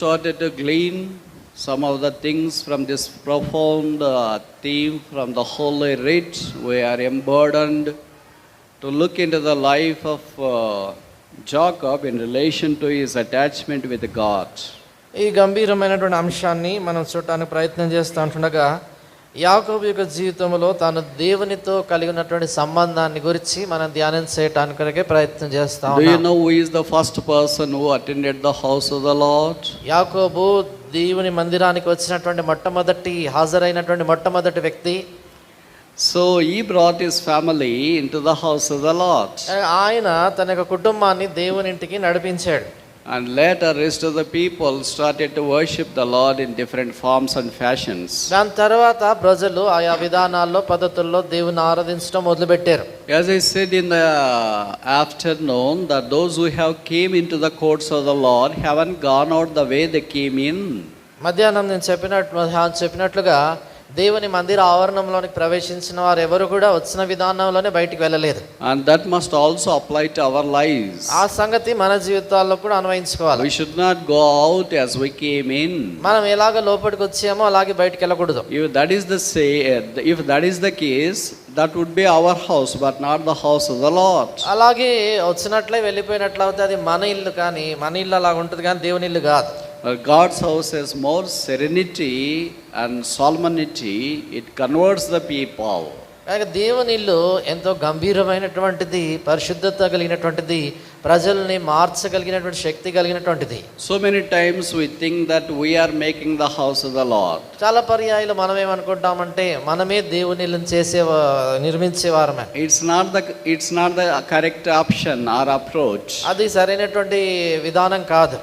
Started to glean some of the things from this profound theme from the Holy Writ. We are emburdened to look into the life of Jacob in relation to his attachment with God. ఈ గంభీరమైనటువంటి అంశాన్ని మనం చూడటానికి ప్రయత్నం చేస్తూ ఉంటుండగా యాకోబు యొక్క జీవితంలో తాను దేవునితో కలిగి ఉన్నటువంటి సంబంధాన్ని గురించి మనం ధ్యానం చేయడానికి ప్రయత్నం చేస్తాం. Do you know who is the first person who attended the house of the Lord? యాకోబు దేవుని మందిరానికి వచ్చినటువంటి హాజరైనటువంటి మొట్టమొదటి వ్యక్తి. So he brought his family into the house of the Lord. ఆయన తన యొక్క కుటుంబాన్ని దేవుని ఇంటికి నడిపించాడు. And later rest of the people started to worship the Lord in different forms and fashions. దాని తర్వాత ప్రజలు ఆయా విధానాల్లో పద్ధతుల్లో దేవుని ఆరాధించడం మొదలుపెట్టారు. As I said in the afternoon, that those who have came into the courts of the Lord haven't gone out the way they came in. మధ్యాహ్నం నేను చెప్పినట్లుగా దేవుని మందిర ఆవరణంలోనికి ప్రవేశించిన వారు ఎవరు కూడా వచ్చిన విధానంలోనే బయటికి వెళ్ళలేదు. And that must also apply to our lives. ఆ సంగతి మన జీవితాల్లో కూడా అన్వయించుకోవాలి. We should not go out as we came in. మనం ఎలాగ లోపలికి వచ్చామో అలాగే బయటికి వెళ్ళకూడదు. If that is the case, that would be our house but not the house of the Lord. అలాగే వచ్చినట్లే వెళ్ళిపోయినట్లయితే అది మన ఇల్లు కానీ మన ఇల్లు అలాగ ఉంటుంది కానీ దేవుని ఇల్లు కాదు. God's house has more serenity and solemnity. It converts the people. కనుక దేవుని ఇల్లు ఎంతో గంభీరమైనటువంటిది, పరిశుద్ధత కలిగినటువంటిది, ప్రజల్ని మార్చగలిగినటువంటి శక్తి కలిగినటువంటిది. So many times we think that we are making the house of the Lord. చాలా పర్యాయాలు మనం ఏమనుకుంటామంటే మనమే దేవుని ఇల్లుని నిర్మించేవారమే. It's not the correct option or approach. అది సరైనటువంటి విధానం కాదు.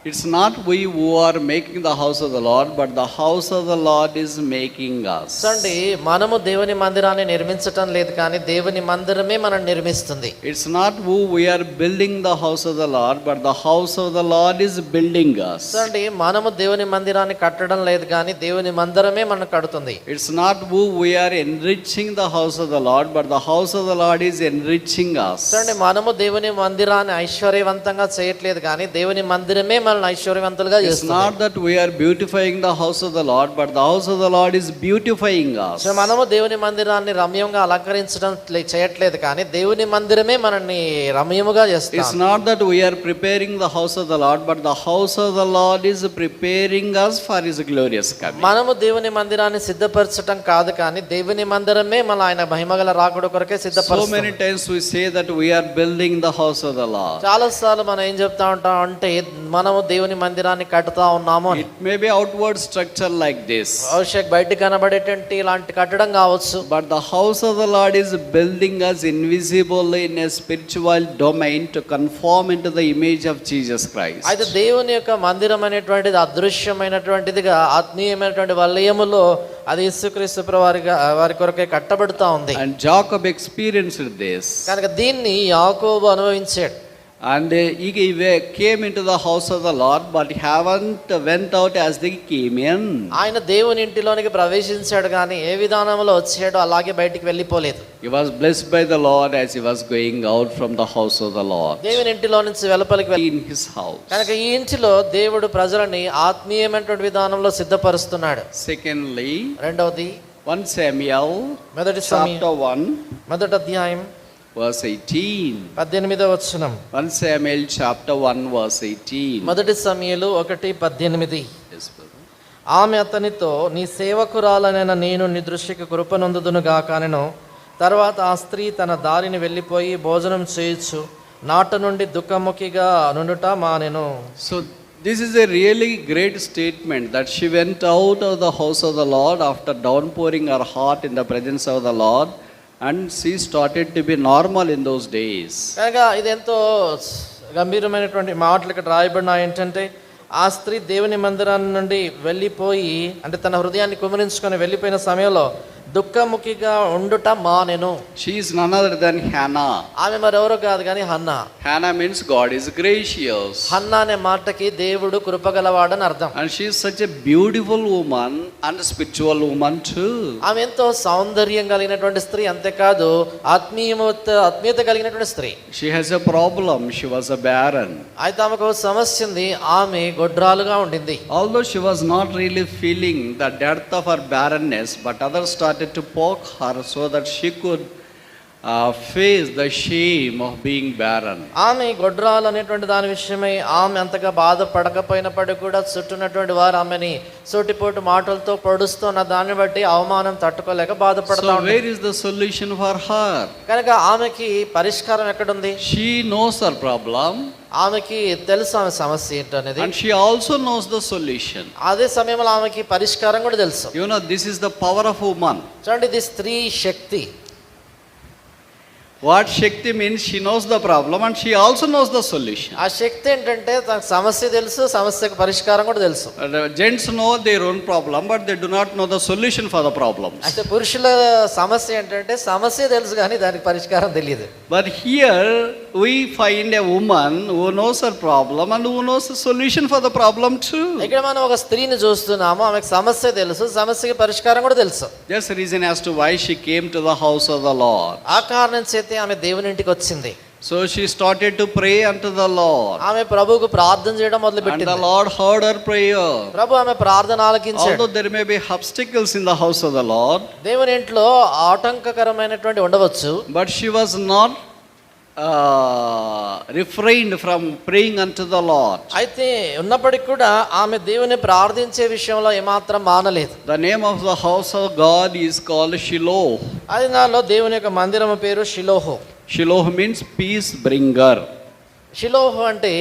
It's not we who are making the house of the Lord, but the house of the Lord is making us. సండి మనము దేవుని మందిరాన్ని నిర్మించటం లేదు కానీ దేవుని మందిరమే మనం నిర్మిస్తుంది. It's not who we are building the house of the Lord, but the house of the Lord is building us. సండి మనము దేవుని మందిరాన్ని కట్టడం లేదు కానీ దేవుని మందిరమే మనం కడుతుంది. It's not who we are enriching the house of the Lord, but the house of the Lord is enriching us. సండి మనము దేవుని మందిరాన్ని ఐశ్వర్యవంతంగా చేయట్లేదు కానీ దేవుని మందిరమే ఐశ్వర్యవంతులుగా చేస్తుంది. It's not that we are beautifying the house of the Lord, but the house of the Lord is beautifying us. So మనము దేవుని మందిరాన్ని రమ్యంగా అలంకరించడం చేయట్లేదు కానీ దేవుని మందిరమే మనల్ని రమ్యముగా చేస్తుంది. It's not that we are preparing the house of the Lord, but the house of the Lord is preparing us for his glorious coming. మనము దేవుని మందిరాన్ని సిద్ధపరచడం కాదు కానీ దేవుని మందిరమే మన ఆయన మహిమగల రాకడ కొరకే సిద్ధపరుస్తుంది. So many times we say that we are building the house of the Lord. చాలా సార్లు మనం ఏం చెప్తా ఉంటాం అంటే మనము దేవుని మందిరాన్ని కట్టుతా ఉన్నాము. It may be outward structure like this. అవశ్యక బయట కనబడేటువంటి ఇలాంటి కట్టడం కావచ్చు. But the house of the Lord is building us invisibly in a spiritual domain to conform into the image of Jesus Christ. అయితే దేవుని యొక్క మందిరం అనేటువంటిది అదృశ్యమైనటువంటిదిగా ఆత్మీయమైనటువంటి వలయములో అది యేసుక్రీస్తు వారి కొరకే కట్టబడుతూ ఉంది. And Jacob experienced this. కనుక దీన్ని యాకోబు అనుభవించాడు. And he came into the house of the Lord, but haven't went out as they came in. ఆయన దేవుని ఇంటిలోనికి ప్రవేశించాడు కానీ ఏ విధానంలో వచ్చాడో అలాగే బయటికి వెళ్ళిపోలేదు. He was blessed by the Lord as he was going out from the house of the Lord. దేవుని ఇంటిలో నుంచి వెలుపలికి In his house. కనుక ఈ ఇంటిలో దేవుడు ప్రజలని ఆత్మీయమైనటువంటి విధానంలో సిద్ధపరుస్తున్నాడు. Secondly, రెండవది 1 Samuel chapter 1 మొదటి అధ్యాయం verse 18. 18వ వచనం. 1 Samuel chapter 1 verse 18. మొదటి సమూయేలు 1:18. Yes, brother. ఆమె అతనితో నీ సేవకురాలనైన నేను నీ దృష్టికి కృపనొందుదును గాకనెను. తర్వాత ఆ స్త్రీ తన దారిని వెళ్ళిపోయి భోజనం చేయొచ్చు నాట నుండి దుఃఖముఖిగా నుండుట మానెను. So this is a really great statement that she went out of the house of the Lord after downpouring her heart in the presence of the Lord, and she started to be normal in those days. కనుక ఇది ఎంతో గంభీరమైనటువంటి మాటలు ఇక్కడ రాయబడిన ఏంటంటే ఆ స్త్రీ దేవుని మందిరాన్ని నుండి వెళ్ళిపోయి అంటే తన హృదయాన్ని కుమరించుకొని వెళ్ళిపోయిన సమయంలో దుఃఖముఖిగా ఉండుట మానెను. She is none other than Hannah. ఆమె మరెవరో కాదు కానీ Hannah. Hannah means God is gracious. Hannah అనే మాటకి దేవుడు కృపగలవాడని అర్థం. And she is such a beautiful woman and a spiritual woman too. ఆమె ఎంతో సౌందర్యం కలిగినటువంటి స్త్రీ, అంతేకాదు ఆత్మీయత కలిగినటువంటి స్త్రీ. She has a problem. She was a barren. అయితే ఆమెకు సమస్య ఉంది, ఆమె గొడ్రాలుగా ఉండింది. Although she was not really feeling the depth of her barrenness, but others started to poke her so that she could face the shame of being barren. ఆమె గొడ్రాలు అనేటువంటి దాని విషయమై ఆమె అంతగా బాధపడకపోయినప్పటికీ కూడా చుట్టూన్నటువంటి వారు ఆమెని సోటిపోటు మాటలతో పొడుస్తున్న దాన్ని బట్టి అవమానం తట్టుకోలేక బాధపడతా So where is the solution for her? కనుక ఆమెకి పరిష్కారం ఎక్కడుంది? She knows her problem. ఆమెకి తెలుసు ఆమె సమస్య ఏంటనేది, And she also knows the solution. అదే సమయంలో ఆమెకి పరిష్కారం కూడా తెలుసు. You know, this is the power of woman. చూడండి, ఇది స్త్రీ శక్తి. What Shakti means, she knows the problem and she also knows the solution. ఆ శక్తి ఏంటంటే తనకు సమస్య తెలుసు, సమస్యకు పరిష్కారం కూడా తెలుసు. Gents know their own problem, but they do not know the solution for the problems. అయితే పురుషుల సమస్య ఏంటంటే సమస్య తెలుసు కానీ దానికి పరిష్కారం తెలియదు. But here we find a woman who knows her problem and who knows the solution for the problem too. ఇక్కడ మనం ఒక స్త్రీని చూస్తున్నాము, ఆమెకు సమస్య తెలుసు, సమస్యకి పరిష్కారం కూడా తెలుసు. That's the reason as to why she came to the house of the Lord. ఆ కారణం చేత ఆమె దేవుని ఇంటికి వచ్చింది. So she started to pray unto the Lord. ఆమె ప్రభువుకు ప్రార్థన చేయడం And మొదలుపెట్టింది. the Lord heard her prayer. ప్రభు ఆమె ప్రార్థన ఆలకించాడు. Although there may be obstacles in the house of the Lord, దేవుని ఇంట్లో ఆటంకకరమైనటువంటి ఉండవచ్చు, but she was not refrained from praying unto the Lord. అయితే ఉన్నప్పటికీ కూడా ఆమె దేవుని ప్రార్థించే విషయంలో ఏమాత్రం మానలేదు. The name of the house of God is called Shiloh. అది నాలో దేవుని యొక్క మందిరం పేరు షిలోహు. Shiloh means peace bringer. షిలోహు అంటే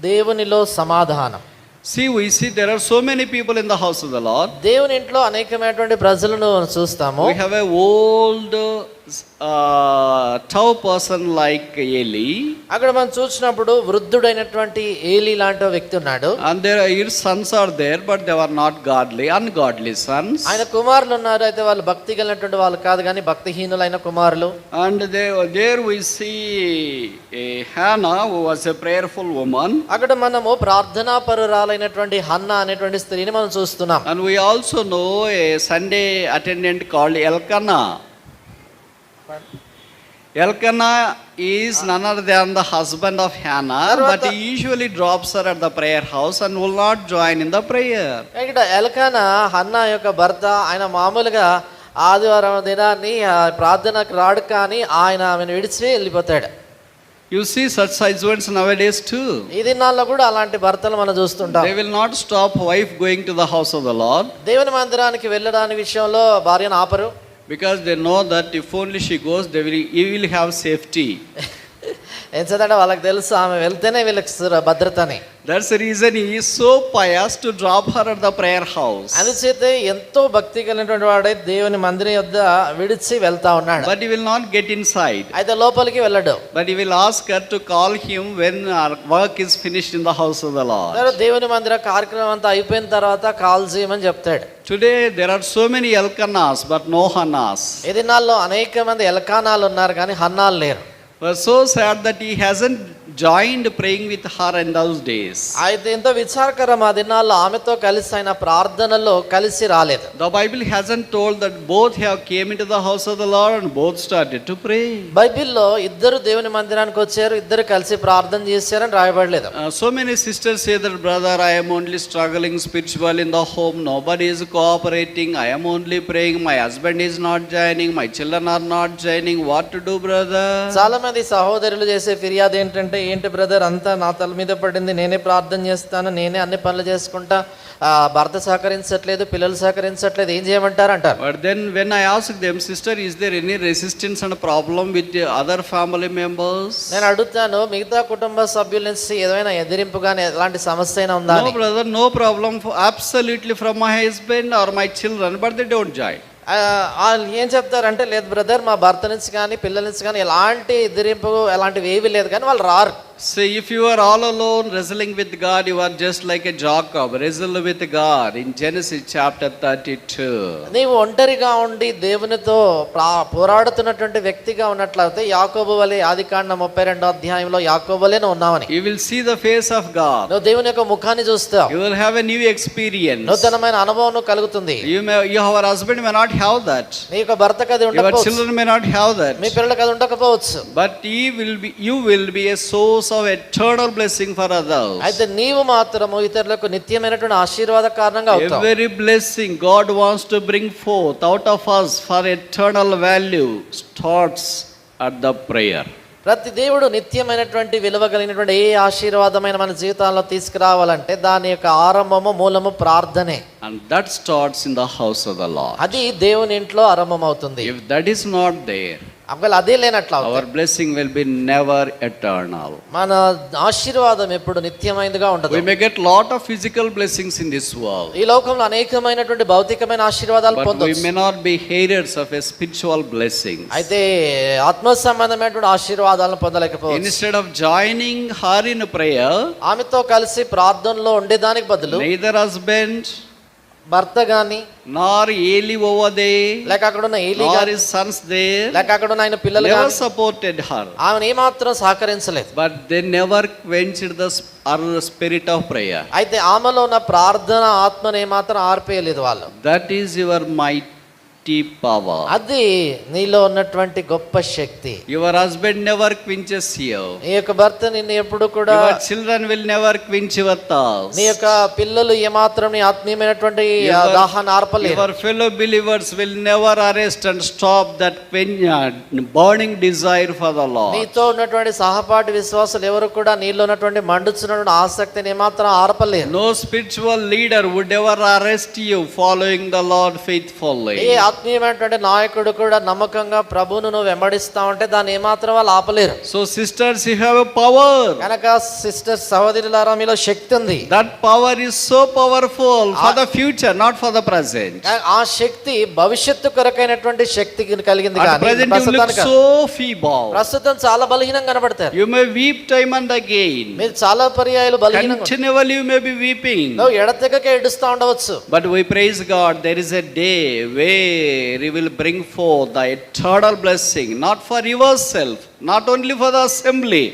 దేవునిలో సమాధానం. We see there are so many people in the house of the Lord. దేవుని ఇంట్లో అనేకమైనటువంటి ప్రజలను చూస్తాము. We have a old tough person like Eli. అక్కడ మనం చూసినప్పుడు వృద్ధుడైనటువంటి ఏలి లాంటి వ్యక్తి ఉన్నాడు. And his sons are there, but they were not godly, ungodly sons. ఆయన కుమారులు ఉన్నారు, అయితే వాళ్ళు భక్తి కలిగినటువంటి వాళ్ళు కాదు కానీ భక్తిహీనులైన కుమారులు. And there we see a Hannah who was a prayerful woman. అక్కడ మనము ప్రార్థనా పరురాలైనటువంటి హన్నా అనేటువంటి స్త్రీని మనం చూస్తున్నాం. And we also know a Sunday attendant called Elkanah. Elkanah is none other than the husband of Hannah, but he usually drops her at the prayer house and will not join in the prayer. ఇక్కడ Elkanah Hannah యొక్క భర్త. ఆయన మామూలుగా ఆదివారం దినాన్ని ప్రార్థనకు రాడు, కానీ ఆయన ఆమెను విడిచి వెళ్ళిపోతాడు. You see such husbands nowadays too. ఈ దినాల్లో కూడా అలాంటి భర్తలు మనం చూస్తుంటాం. They will not stop wife going to the house of the Lord. దేవుని మందిరానికి వెళ్ళడానికి విషయంలో భార్యను ఆపరు. Because they know that if only she goes, he will have safety. ఎందుకంటే వాళ్ళకి తెలుసు ఆమె వెళ్తేనే వీళ్ళకి భద్రతని. That's the reason he is so pious to drop her at the prayer house. అందుచేత ఎంతో భక్తి కలిగినటువంటి వాడే దేవుని మందిరం యొద్ద విడిచి వెళ్తా ఉన్నాడు. But he will not get inside. అయితే లోపలికి వెళ్ళడు. But he will ask her to call him when our work is finished in the house of the Lord. దేవుని మందిర కార్యక్రమం అంతా అయిపోయిన తర్వాత కాల్ చేయమని చెప్తాడు. Today there are so many Elkanahs but no Hannahs. ఈ దినాల్లో అనేక మంది ఎల్కానాలు ఉన్నారు కానీ హన్నాలు లేరు. Was so sad that he hasn't joined praying with her in those days. అయితే ఎంతో విచారకరం, ఆ దినాల్లో ఆమెతో కలిసి ఆయన ప్రార్థనలో కలిసి రాలేదు. The Bible hasn't told that both have came into the house of the Lord and both started to pray. బైబిల్లో ఇద్దరు దేవుని మందిరానికి వచ్చారు, ఇద్దరు కలిసి ప్రార్థన చేశారని రాయబడలేదు. So many sisters say that, brother, I am only struggling spiritually in the home. Nobody is cooperating. I am only praying. My husband is not joining. My children are not joining. What to do, brother? చాలా మంది సహోదరులు చేసే ఫిర్యాదు ఏంటంటే, ఏంటి brother అంతా నా తల మీద పడింది, నేనే ప్రార్థన చేస్తాను, నేనే అన్ని పనులు చేసుకుంటా, భర్త సహకరించట్లేదు, పిల్లలు సహకరించట్లేదు, ఏం చేయమంటారు అంటారు. But then when I ask them, sister, is there any resistance and problem with the other family members? నేను అడుగుతాను, మిగతా కుటుంబ సభ్యుల నుంచి ఏదైనా ఎదిరింపు కానీ ఎలాంటి సమస్య అయినా ఉందా? No, brother, no problem absolutely from my husband or my children, but they don't join. వాళ్ళు ఏం చెప్తారంటే, లేదు బ్రదర్, మా భర్త నుంచి కానీ పిల్లల నుంచి కానీ ఎలాంటి ఎదిరింపు ఎలాంటివి ఏవి లేదు కానీ వాళ్ళు రారు. See, if you are all alone wrestling with God, you are just like a Jacob, wrestle with God in Genesis chapter 32. నీవు ఒంటరిగా ఉండి దేవునితో పోరాడుతున్నటువంటి వ్యక్తిగా ఉన్నట్లయితే యాకోబు వలె ఆదికాండం 32వ అధ్యాయంలో యాకోబు వలె నువ్వు ఉన్నావని. You will see the face of God. నువ్వు దేవుని యొక్క ముఖాన్ని చూస్తావు. You will have a new experience. నూతనమైన అనుభవం కలుగుతుంది. Your husband may not have that. నీ యొక్క భర్తకు అది Your ఉండకపోవచ్చు. children may not have that. మీ పిల్లలకు అది ఉండకపోవచ్చు. But you will be a source of eternal blessing for others. అయితే నీవు మాత్రము ఇతరులకు నిత్యమైనటువంటి ఆశీర్వాద కారణంగా అవుతావు. Every blessing God wants to bring forth out of us for eternal value starts at the prayer. ప్రతి దేవుడు నిత్యమైనటువంటి విలువ కలిగినటువంటి ఏ ఆశీర్వాదమైన మన జీవితాల్లో తీసుకురావాలంటే దాని యొక్క ఆరంభము మూలము ప్రార్థనే. And that starts in the house of the Lord. అది దేవుని ఇంట్లో ఆరంభం అవుతుంది. If that is not there, ఒకవేళ అదే లేనట్లా our blessing will be never eternal. మన ఆశీర్వాదం ఎప్పుడు నిత్యమైనదిగా ఉండదు. We may get lot of physical blessings in this world, ఈ లోకంలో అనేకమైనటువంటి భౌతికమైన ఆశీర్వాదాలు but we పొందొచ్చు. may not be heirs of a spiritual blessing. అయితే ఆత్మ సంబంధమైనటువంటి ఆశీర్వాదాలను పొందలేకపోవచ్చు. Instead of joining her in prayer, ఆమెతో కలిసి ప్రార్థనలో ఉండేదానికి బదులు neither husband భర్త గాని nor Eli over there, లేక అక్కడ ఉన్న ఏలీ nor గాని his sons there, లేక అక్కడ ఉన్న ఆయన పిల్లలు never గాని supported her. ఆమెను ఏమాత్రం సహకరించలేదు. But they never quenched the spirit of prayer. అయితే ఆమెలో ఉన్న ప్రార్థన ఆత్మను ఏమాత్రం ఆర్పేయలేదు వాళ్ళు. That is your mighty power. అది నీలో ఉన్నటువంటి గొప్ప శక్తి. Your husband never quenches you. నీ యొక్క భర్త నిన్ను ఎప్పుడు కూడా, Your children will never quench your thirst. నీ యొక్క పిల్లలు ఏమాత్రం నీ ఆత్మీయమైనటువంటి దాహాన్ని ఆర్పలేరు. Your fellow believers will never arrest and stop that burning desire for the Lord. నీతో ఉన్నటువంటి సహపాఠి విశ్వాసులు ఎవరు కూడా నీలో ఉన్నటువంటి మండుచున్నటువంటి ఆసక్తిని ఏమాత్రం ఆర్పలేరు. No spiritual leader would ever arrest you following the Lord faithfully. ఏ ఆత్మీయమైనటువంటి నాయకుడు కూడా నమ్మకంగా ప్రభువును నువ్వు వెంబడిస్తా ఉంటే దాన్ని ఏమాత్రం వాళ్ళు ఆపలేరు. So sisters, you have a power. కనుక సిస్టర్స్, సహోదరులారా, మీలో శక్తి ఉంది. That power is so powerful for the future, not for the present. ఆ శక్తి భవిష్యత్తు కొరకైనటువంటి శక్తి కలిగింది. At కానీ present you look so feeble. ప్రస్తుతం చాలా బలహీనంగా కనబడతారు. You may weep time and again. మీరు చాలా పర్యాయాలు బలహీనంగా, Continually you may be weeping. నువ్వు ఎడతెగక ఏడుస్తా ఉండవచ్చు. But we praise God, there is a day where He will bring forth the eternal blessing, not for yourself, not only for the assembly,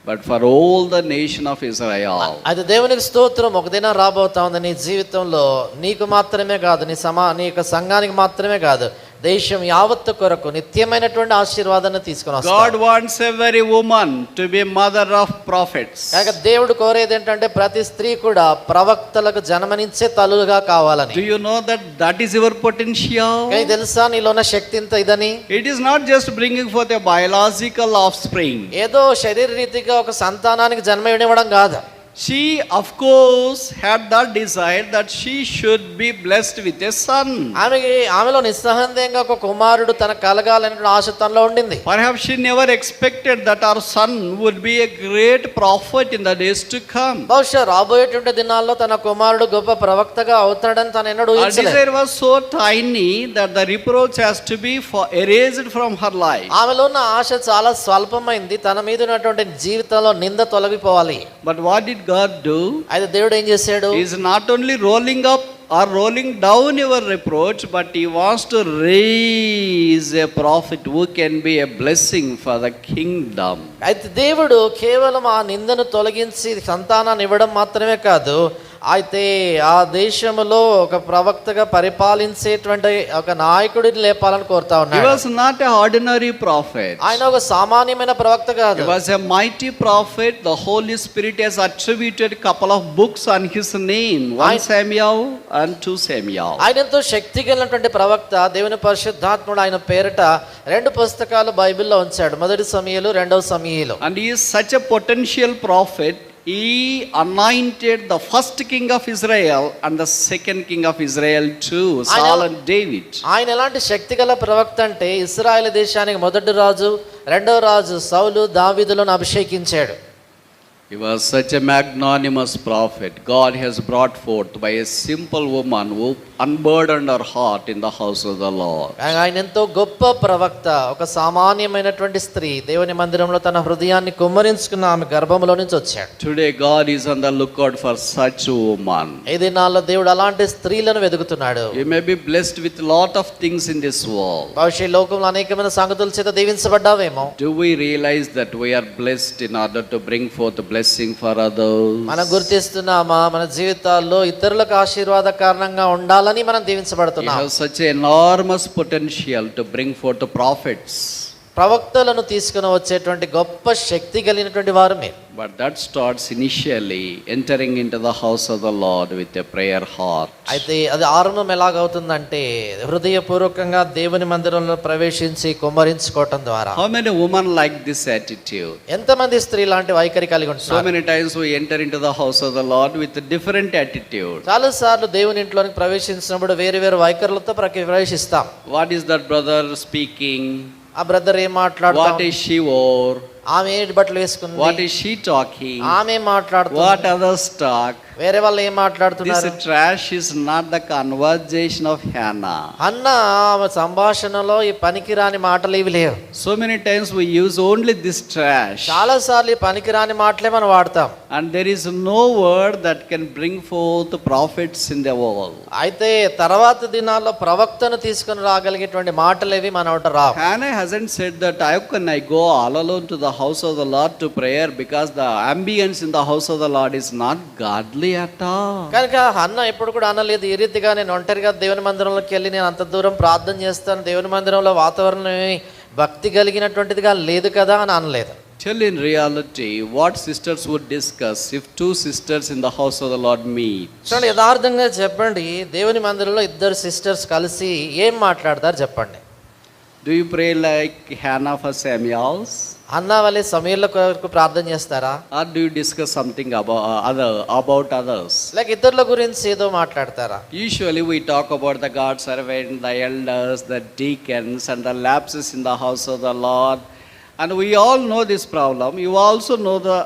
but for all the nation of Israel. అది దేవునికి స్తోత్రం. ఒక దినం రాబోతా ఉంది నీ జీవితంలో, నీకు మాత్రమే కాదు, నీ యొక్క సంఘానికి మాత్రమే కాదు, దేశం యావత్తు కొరకు నిత్యమైనటువంటి ఆశీర్వాదాన్ని తీసుకొని వస్తాడు. God wants every woman to be mother of prophets. కనుక దేవుడు కోరేది ఏంటంటే ప్రతి స్త్రీ కూడా ప్రవక్తలకు జన్మనిచ్చే తల్లులుగా కావాలని. Do you know that is your potential? కానీ తెలుసా నీలో ఉన్న శక్తి ఇంత ఇదని? It is not just bringing forth a biological offspring. ఏదో శరీర రీతిగా ఒక సంతానానికి జన్మ ఇవ్వడం కాదు. She of course had that desire that she should be blessed with a son. ఆమెలో నిస్సందేహంగా ఒక కుమారుడు తన కలగాలనే ఆశ తనలో ఉండింది. Perhaps she never expected that our son would be a great prophet in the days to come. బహుశా రాబోయేటువంటి దినాల్లో తన కుమారుడు గొప్ప ప్రవక్తగా అవుతాడని తను ఎన్నడూ Her ఊహించలేదు. desire was so tiny that the reproach has to be erased from her life. ఆమెలో ఉన్న ఆశ చాలా స్వల్పమైంది. తన మీద ఉన్నటువంటి జీవితంలో నింద తొలగిపోవాలి. But what did God do? అయితే దేవుడు ఏం చేశాడు? He is not only rolling up or rolling down your reproach, but He wants to raise a prophet who can be a blessing for the kingdom. అయితే దేవుడు కేవలం ఆ నిందను తొలగించి సంతానాన్ని ఇవ్వడం మాత్రమే కాదు, అయితే ఆ దేశంలో ఒక ప్రవక్తగా పరిపాలించేటువంటి ఒక నాయకుడిని లేపాలని కోరుతా He ఉన్నాడు. was not an ordinary prophet. ఆయన ఒక సామాన్యమైన ప్రవక్త కాదు. He was a mighty prophet. The Holy Spirit has attributed a couple of books on his name, 1 Samuel and 2 Samuel. ఆయనతో శక్తి కలిగినటువంటి ప్రవక్త దేవుని పరిశుద్ధాత్ముడు ఆయన పేరిట 2 పుస్తకాలు బైబిల్లో ఉంచాడు. 1 సమూయేలు, 2 సమూయేలు. And he is such a potential prophet. He anointed the first king of Israel and the second king of Israel too, Saul and David. ఆయన ఎలాంటి శక్తిగల ప్రవక్త అంటే ఇశ్రాయేలు దేశానికి మొదటి రాజు, రెండవ రాజు సౌలు, దావీదులను అభిషేకించాడు. He was such a magnanimous prophet. God has brought forth by a simple woman who unburdened her heart in the house of the Lord. ఆయన ఎంతో గొప్ప ప్రవక్త, ఒక సామాన్యమైనటువంటి స్త్రీ దేవుని మందిరంలో తన హృదయాన్ని కుమ్మరించుకున్న ఆమె గర్భంలో నుంచి వచ్చాడు. Today God is on the lookout for such a woman. ఈ దినాల్లో దేవుడు అలాంటి స్త్రీలను వెతుకుతున్నాడు. You may be blessed with lot of things in this world. భవిష్య లోకంలో అనేకమైన సంగతుల చేత దీవించబడ్డావేమో. Do we realize that we are blessed in order to bring forth blessing for others? మనం గుర్తిస్తున్నామా మన జీవితాల్లో ఇతరులకు ఆశీర్వాద కారణంగా ఉండాలని మనం We దీవించబడుతున్నాం. have such enormous potential to bring forth the prophets. ప్రవక్తలను తీసుకుని వచ్చేటువంటి గొప్ప శక్తి కలిగినటువంటి వారు మీరు. But that starts initially entering into the house of the Lord with a prayer heart. అయితే అది ఆరంభం ఎలాగవుతుందంటే హృదయపూర్వకంగా దేవుని మందిరంలో ప్రవేశించి కుమ్మరించుకోవటం ద్వారా. How many women like this attitude? ఎంతమంది స్త్రీ లాంటి వైఖరి కలిగి So ఉంటున్నారు? many times we enter into the house of the Lord with a different attitude. చాలా సార్లు దేవుని ఇంట్లోనికి ప్రవేశించినప్పుడు వేరు వేరు వైఖరులతో ప్రవేశిస్తాం. What is that brother speaking? ఆ బ్రదర్ ఏం What మాట్లాడుతాడు, is she wore? ఆమె ఏ బట్టలు వేసుకుంది, What is she talking? ఆమె మాట్లాడుతుంది, What others talk? వేరే వాళ్ళు ఏం This మాట్లాడుతున్నారు. trash is not the conversation of Hannah. అన్న ఆమె సంభాషణలో ఈ పనికిరాని మాటలు ఇవి లేవు. So many times we use only this trash. చాలా సార్లు ఈ పనికిరాని మాటలే మనం వాడతాం. And there is no word that can bring forth prophets in the world. అయితే తర్వాత దినాల్లో ప్రవక్తను తీసుకొని రాగలిగేటువంటి మాటలేవి మన ఒకటి రావు. Hannah hasn't said that how can I go all alone to the house of the Lord to prayer because the ambience in the house of the Lord is not godly at all. కనుక అన్న ఎప్పుడు కూడా అనలేదు ఈ రీతిగా నేను ఒంటరిగా దేవుని మందిరంలోకి వెళ్ళి నేను అంత దూరం ప్రార్థన చేస్తాను, దేవుని మందిరంలో వాతావరణం భక్తి కలిగినటువంటిదిగా లేదు కదా అని అనలేదు. Tell in reality what sisters would discuss if two sisters in the house of the Lord meet. చూడండి, యథార్థంగా చెప్పండి, దేవుని మందిరంలో ఇద్దరు సిస్టర్స్ కలిసి ఏం మాట్లాడతారు చెప్పండి. Do you pray like Hannah for Samuel's? అన్న వాళ్ళే సమయంలో కొరకు ప్రార్థన చేస్తారా, Or do you discuss something about others? లేక ఇతరుల గురించి ఏదో మాట్లాడతారా? Usually we talk about the God servant, the elders, the deacons and the lapses in the house of the Lord. And we all know this problem. You also know the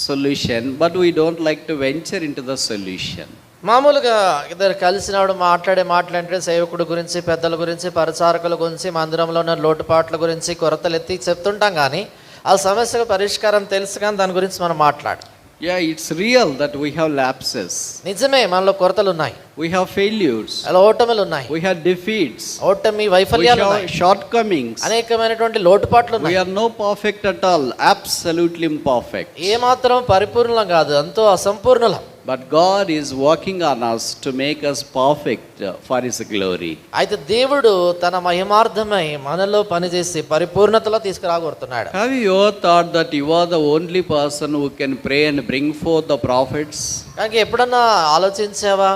solution, but we don't like to venture into the solution. మామూలుగా ఇద్దరు కలిసినప్పుడు మాట్లాడే మాటలంటే సేవకుడు గురించి, పెద్దల గురించి, పరిచారకుల గురించి, మందిరంలో ఉన్న లోటుపాట్ల గురించి, కొరతలు ఎత్తి చెప్తుంటాం, కానీ ఆ సమస్యకు పరిష్కారం తెలుసు కానీ దాని గురించి మనం మాట్లాడు. Yeah, it's real that we have lapses. నిజమే, మనలో కొరతలు ఉన్నాయి, We have failures. అలా ఓటమిలు ఉన్నాయి, We have defeats. ఓటమి We వైఫల్యాలు have ఉన్నాయి, shortcomings. అనేకమైనటువంటి లోటుపాట్లు We ఉన్నాయి. are no perfect at all. Absolutely imperfect. ఏమాత్రం పరిపూర్ణం కాదు, ఎంతో అసంపూర్ణులం. But God is working on us to make us perfect for His glory. అయితే దేవుడు తన మహిమార్థమై మనలో పనిచేసి పరిపూర్ణతలో తీసుకురాగొడుతున్నాడు. Have you ever thought that you are the only person who can pray and bring forth the prophets? కానీ ఎప్పుడన్నా ఆలోచించావా,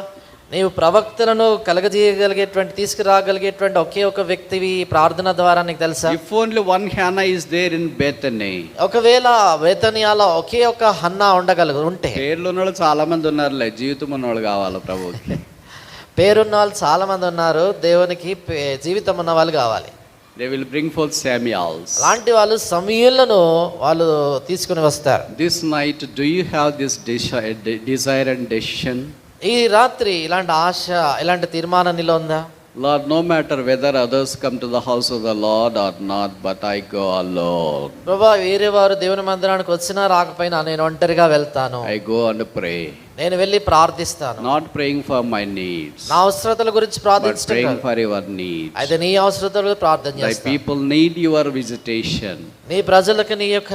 నీవు ప్రవక్తలను కలగజేయగలిగేటువంటి తీసుకురాగలిగేటువంటి ఒకే ఒక వ్యక్తివి ప్రార్థన ద్వారా, నీకు తెలుసా? If only one Hannah is there in Bethany. ఒకవేళ బేతనియాలో ఒకే ఒక హన్నా ఉంటే, పేర్లు ఉన్నవాళ్ళు చాలా మంది ఉన్నారులే, జీవితం ఉన్నవాళ్ళు కావాలి ప్రభువుకి. పేరున్న వాళ్ళు చాలా మంది ఉన్నారు, దేవునికి జీవితం ఉన్న వాళ్ళు కావాలి. They will bring forth Samuels. అలాంటి వాళ్ళు సమూయేలును వాళ్ళు తీసుకుని వస్తారు. This night, do you have this desire and decision? ఈ రాత్రి ఇలాంటి ఆశ, ఇలాంటి తీర్మానం నీలో ఉందా? Lord, no matter whether others come to the house of the Lord or not, but I go alone. ప్రభా, వేరే వారు దేవుని మందిరానికి వచ్చినా రాకపోయినా నేను ఒంటరిగా వెళ్తాను, I go and pray. నేను వెళ్ళి ప్రార్థిస్తాను. Not praying for my needs, నా అవసరతల గురించి but ప్రార్థించడం praying కాదు. for your needs. అయితే నీ అవసరతల గురించి ప్రార్థన Thy చేస్తాను. people need your visitation. నీ ప్రజలకు నీ యొక్క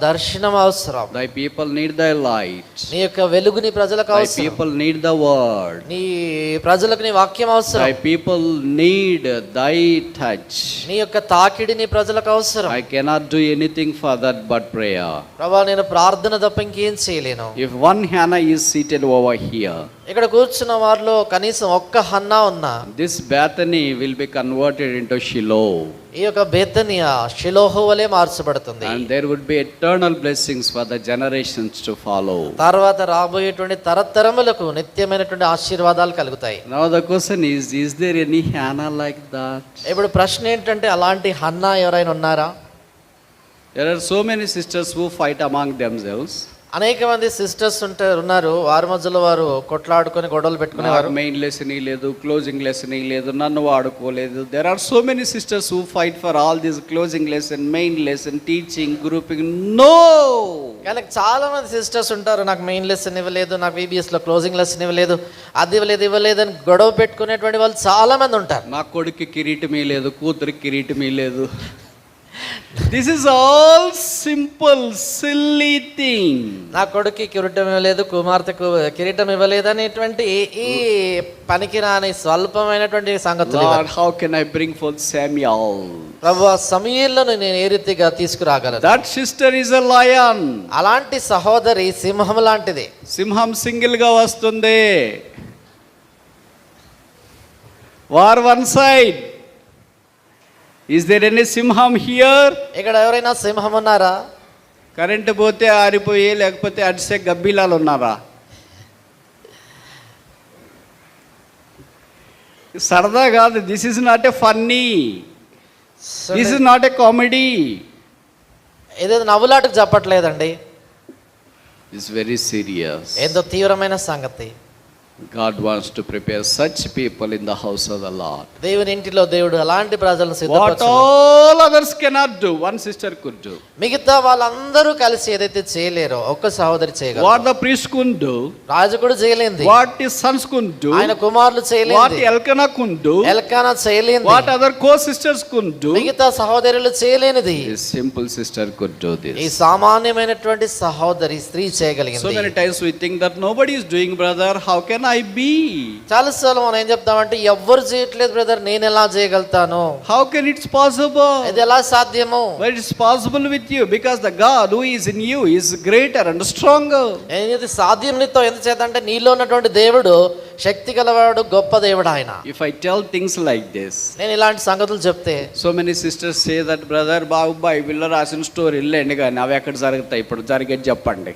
దర్శనం అవసరం, Thy people need thy light. నీ యొక్క వెలుగు నీ ప్రజలకు Thy అవసరం, people need the word. నీ ప్రజలకు నీ వాక్యం అవసరం, Thy people need thy touch. నీ యొక్క తాకిడి నీ ప్రజలకు అవసరం. I cannot do anything for that but prayer. ప్రభా, నేను ప్రార్థన తప్ప ఇంకేం చేయలేను. If one Hannah is seated over here, ఇక్కడ కూర్చున్న వారిలో కనీసం ఒక్క హన్నా ఉన్నా, this Bethany will be converted into Shiloh. ఈ యొక్క బేతనియా షిలోహు వలె మార్చబడుతుంది. And there would be eternal blessings for the generations to follow. తర్వాత రాబోయేటువంటి తరతరములకు నిత్యమైనటువంటి ఆశీర్వాదాలు కలుగుతాయి. Now the question is there any Hannah like that? ఇప్పుడు ప్రశ్న ఏంటంటే, అలాంటి హన్నా ఎవరైనా ఉన్నారా? There are so many sisters who fight among themselves. అనేక మంది సిస్టర్స్ ఉన్నారు, వారి మధ్యలో వారు కొట్లాడుకొని గొడవలు పెట్టుకునేవారు. మెయిన్ లెసన్ లేదు, క్లోజింగ్ లెసన్ లేదు, నన్ను వాడుకోలేదు. There are so many sisters who fight for all this closing lesson, main lesson, teaching, grouping. No, కానీ చాలా మంది సిస్టర్స్ ఉంటారు, నాకు మెయిన్ లెసన్ ఇవ్వలేదు, నాకు VBSలో క్లోజింగ్ లెసన్ ఇవ్వలేదు, అది ఇవ్వలేదు అని గొడవ పెట్టుకునేటువంటి వాళ్ళు చాలా మంది ఉంటారు. నా కొడుక్కి కిరీటమే లేదు, కూతురికి కిరీటమే లేదు. This is all simple silly thing. నా కొడుక్కి కిరీటం ఇవ్వలేదు, కుమార్తెకు కిరీటం ఇవ్వలేదు అనేటువంటి ఈ పనికిరాని స్వల్పమైనటువంటి సంగతులు. How can I bring forth Samuel? ప్రభువా, సమూయేలును నేను ఏ రీతిగా తీసుకురాగలను? That sister is a lion. అలాంటి సహోదరి సింహం లాంటిది. సింహం సింగిల్ గా వస్తుంది. War one side. Is there any సింహం హియర్? ఇక్కడ ఎవరైనా సింహం ఉన్నారా? కరెంటు పోతే ఆరిపోయి, లేకపోతే అడిసే గబ్బిలాలు ఉన్నారా? సరదా కాదు. This is not a funny, this is not a comedy. ఏదో నవ్వులాటకు చెప్పట్లేదండి, ఇట్స్ వెరీ సీరియస్. ఏదో తీవ్రమైన సంగతి. God wants to prepare such people in the house of the Lord. దేవుని ఇంటిలో దేవుడు అలాంటి ప్రజలను What సిద్ధపరచును. all others cannot do, one sister could do. మిగతా వాళ్ళందరూ కలిసి ఏదైతే చేయలేరో ఒక్క సహోదరి చేయగలరు. What the priest couldn't do, రాజుకుడు చేయలేంది. what his sons couldn't do, ఆయన కుమారులు what చేయలేంది. Elkanah couldn't do, Elkanah చేయలేంది. what other co-sisters couldn't do, మిగతా సహోదరులు చేయలేనిది this simple sister could do ఈ this. సామాన్యమైనటువంటి సహోదరి స్త్రీ So చేయగలిగింది. many times we think that nobody is doing, brother, how can I be? చాలాసార్లు మనం ఏం చెప్తామంటే, ఎవ్వరు చేయట్లేదు బ్రదర్, నేను ఎలా చేయగలుగుతాను? How can it's possible? ఇది ఎలా సాధ్యము? But it's possible with you because the God who is in you is greater and stronger. ఇది సాధ్యం నీతో ఎందుచేత అంటే, నీలో ఉన్నటువంటి దేవుడు శక్తి గలవాడు, గొప్ప దేవుడు ఆయన. If I tell things like this, నేను ఇలాంటి సంగతులు చెప్తే so many sisters say that, brother, బాబు బైబిల్లో రాసిన స్టోరీ వెళ్ళండి, కానీ అవి ఎక్కడ జరుగుతాయి? ఇప్పుడు జరిగేది చెప్పండి.